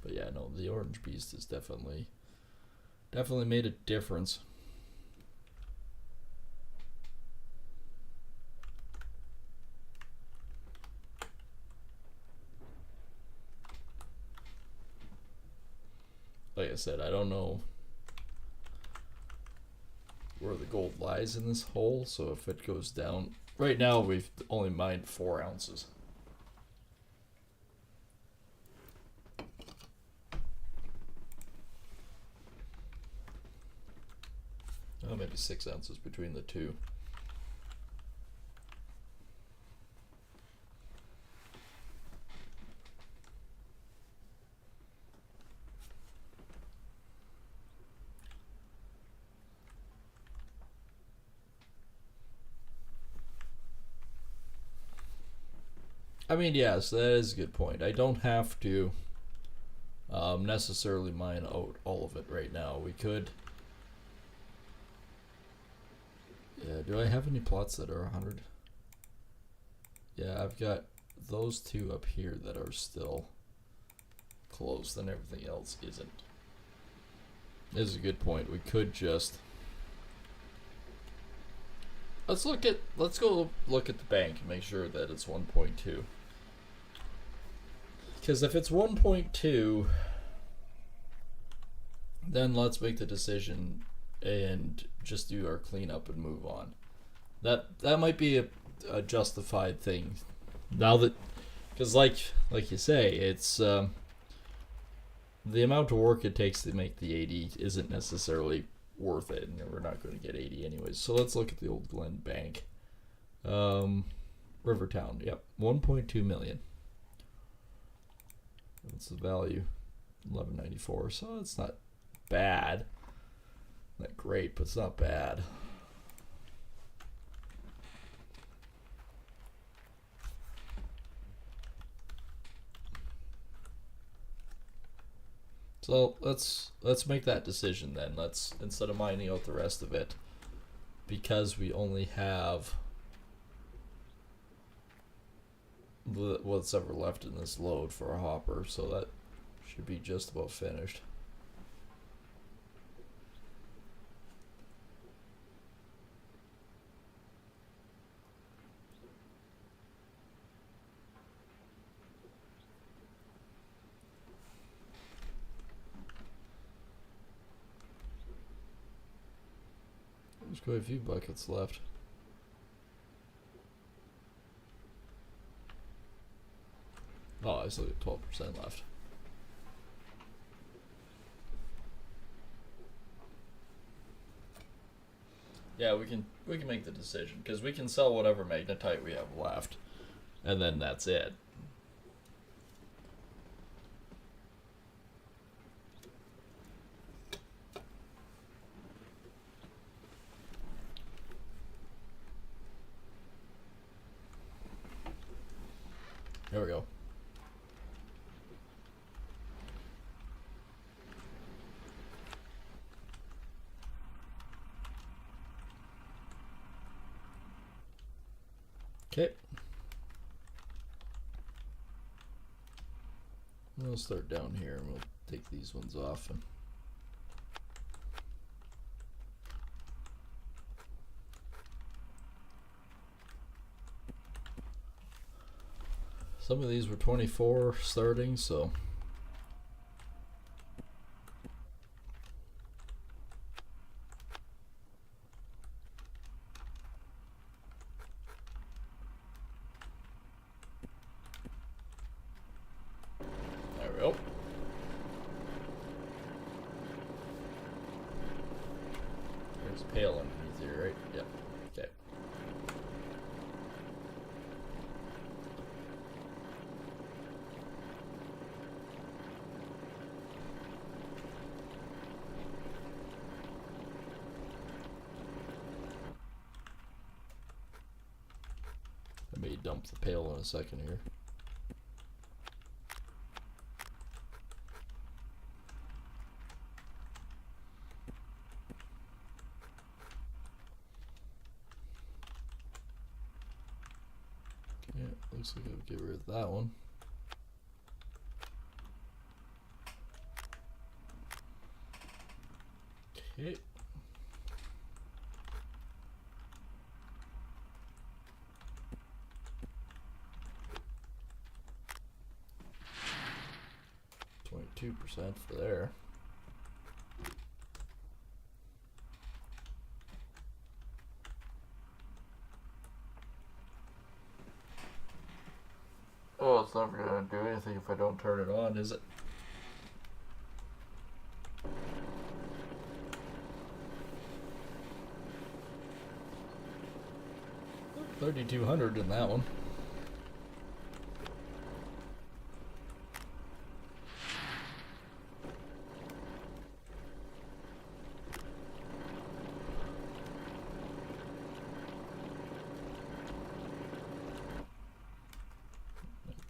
But yeah, no, the Orange Beast has definitely made a difference. Like I said, I don't know where the gold lies in this hole, so if it goes down, right now we've only mined 4 ounces. Oh, maybe 6 ounces between the two. I mean, yes, that is a good point. I don't have to necessarily mine out all of it right now. We could. Yeah, do I have any plots that are 100? Yeah, I've got those 2 up here that are still closed, and everything else isn't. This is a good point. We could just... Let's go look at the bank and make sure that it's 1.2. Because if it's 1.2, then let's make the decision and just do our cleanup and move on. That might be a justified thing. Now that, because like you say, it's the amount of work it takes to make the 80 isn't necessarily worth it, and we're not going to get 80 anyways. So let's look at the Old Glen Bank. Rivertown. Yep, 1.2 million. What's the value? 1194. So it's not bad. Not great, but it's not bad. So let's make that decision then. Let's, instead of mining out the rest of it, because we only have what's ever left in this load for a hopper, so that should be just about finished. There's quite a few buckets left. Oh, I still got 12% left. Yeah, we can make the decision, because we can sell whatever magnetite we have left, and then that's it. There we go. Okay. We'll start down here and we'll take these ones off. And some of these were 24 starting, so there we go. There's a pail underneath here, right? Yep. Okay. I may dump the pail in a second here. Yeah, looks like I'll get rid of that one. Okay. %, for there. Oh, it's never gonna do anything if I don't turn it on, is it? $3,200 in that one.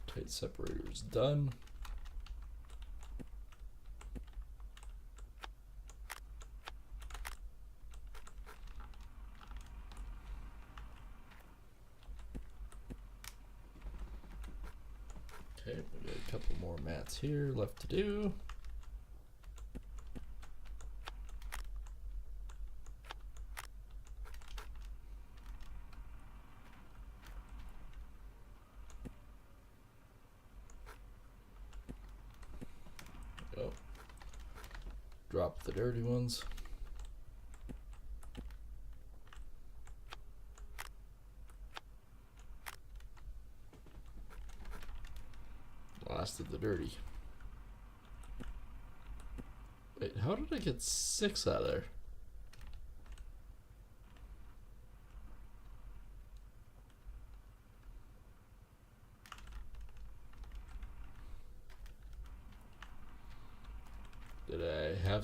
Tight separator is done. Okay, we got a couple more mats here left to do. Go. Drop the dirty ones. Last of the dirty. Wait, how did I get 6 out of there?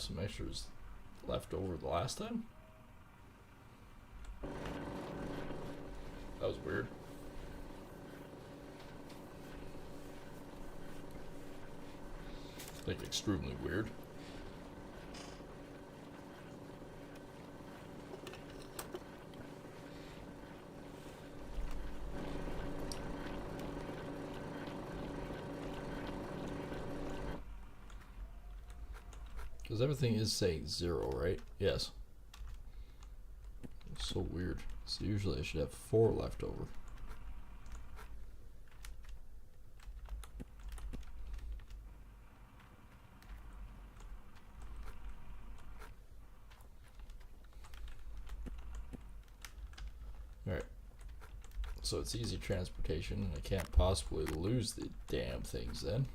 some extras left over the last time. That was weird. Like, extremely weird. Because everything is saying 0, right? Yes. It's so weird. So usually I should have 4 left over. Alright. So it's easy transportation. I can't possibly lose the damn things then.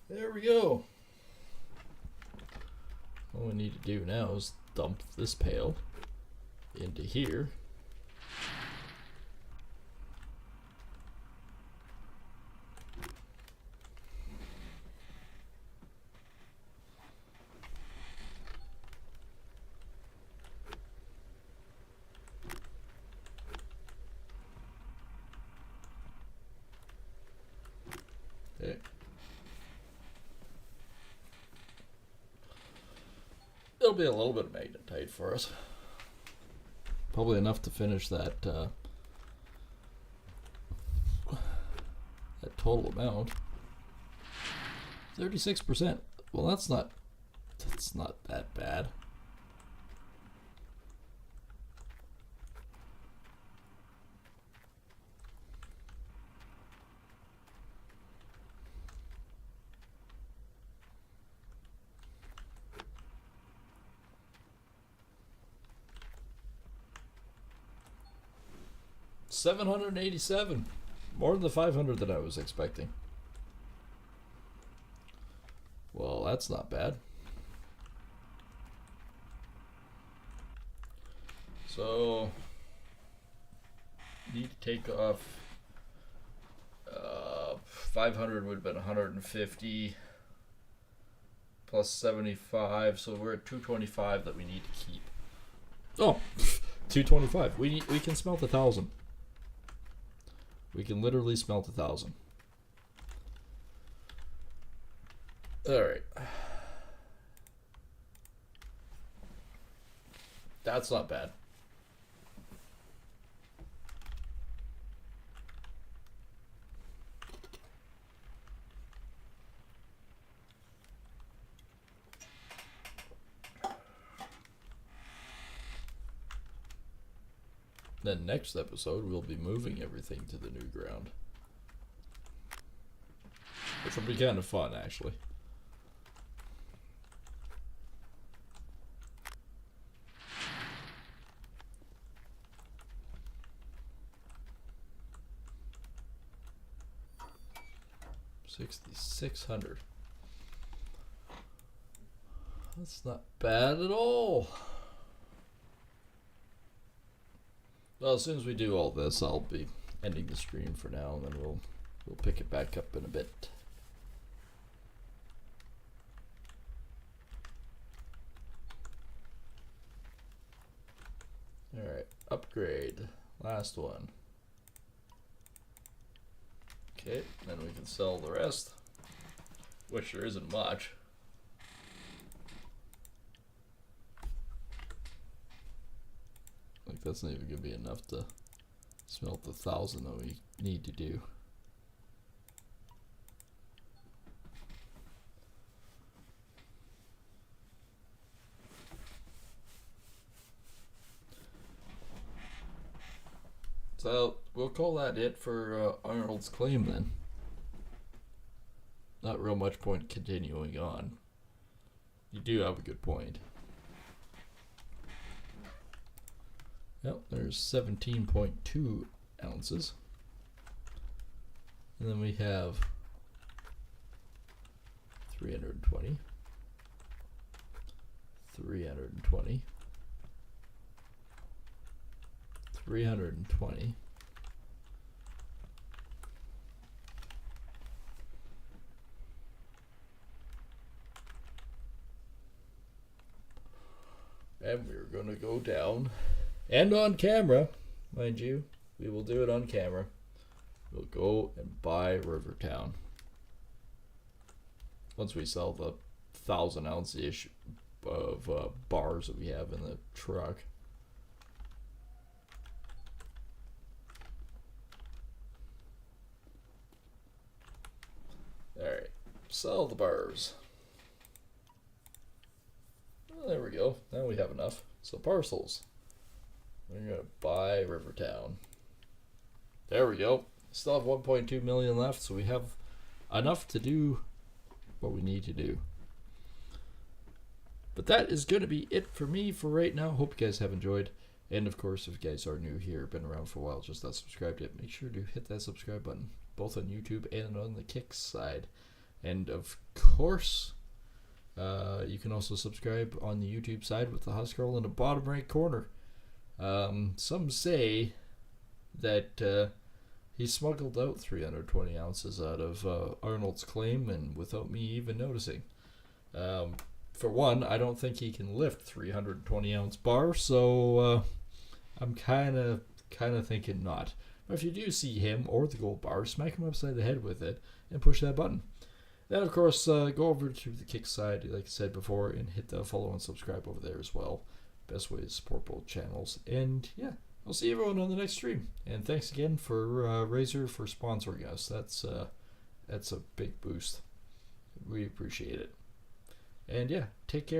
There we go. All we need to do now is dump this pail into here. Okay. It'll be a little bit of magnetite for us. Probably enough to finish that that total amount. 36%. Well, that's not that bad. $787, more than the 500 that I was expecting. Well, that's not bad. So need to take off 500 would have been 150 plus 75, so we're at 225 that we need to keep. Oh, 225. We can smelt 1,000. We can literally smelt 1,000. All right. That's not bad. Then next episode, we'll be moving everything to the new ground. Which will be kind of fun, actually. $6,600. That's not bad at all. Well, as soon as we do all this, I'll be ending the stream for now, and then we'll pick it back up in a bit. All right, upgrade, last one. Okay, then we can sell the rest, which there isn't much. Like, that's not even gonna be enough to smelt the 1,000 that we need to do. So we'll call that it for Arnold's claim then. Not real much point continuing on. You do have a good point. Yep, there's 17.2 ounces. And then we have 320, 320, 320. And we're going to go down, and on camera, mind you, we will do it on camera. We'll go and buy Rivertown. Once we sell the 1,000 ounce-ish of bars that we have in the truck. Alright, sell the bars. Well, there we go. Now we have enough. So parcels. We're going to buy Rivertown. There we go. Still have 1.2 million left, so we have enough to do what we need to do. But that is going to be it for me for right now. Hope you guys have enjoyed. And of course, if you guys are new here, been around for a while, just not subscribed yet, make sure to hit that subscribe button, both on YouTube and on the Kick side. And of course, you can also subscribe on the YouTube side with the Huskarl in the bottom right corner. Some say that he smuggled out 320 ounces out of Arnold's claim, and without me even noticing. For one, I don't think he can lift 320 ounce bar, so I'm kind of thinking not. But if you do see him or the gold bar, smack him upside the head with it and push that button. Then, of course, go over to the Kick side, like I said before, and hit the follow and subscribe over there as well. Best way to support both channels. And yeah, I'll see everyone on the next stream. And thanks again for Razor for sponsoring us. That's a big boost. We appreciate it. And yeah, take care.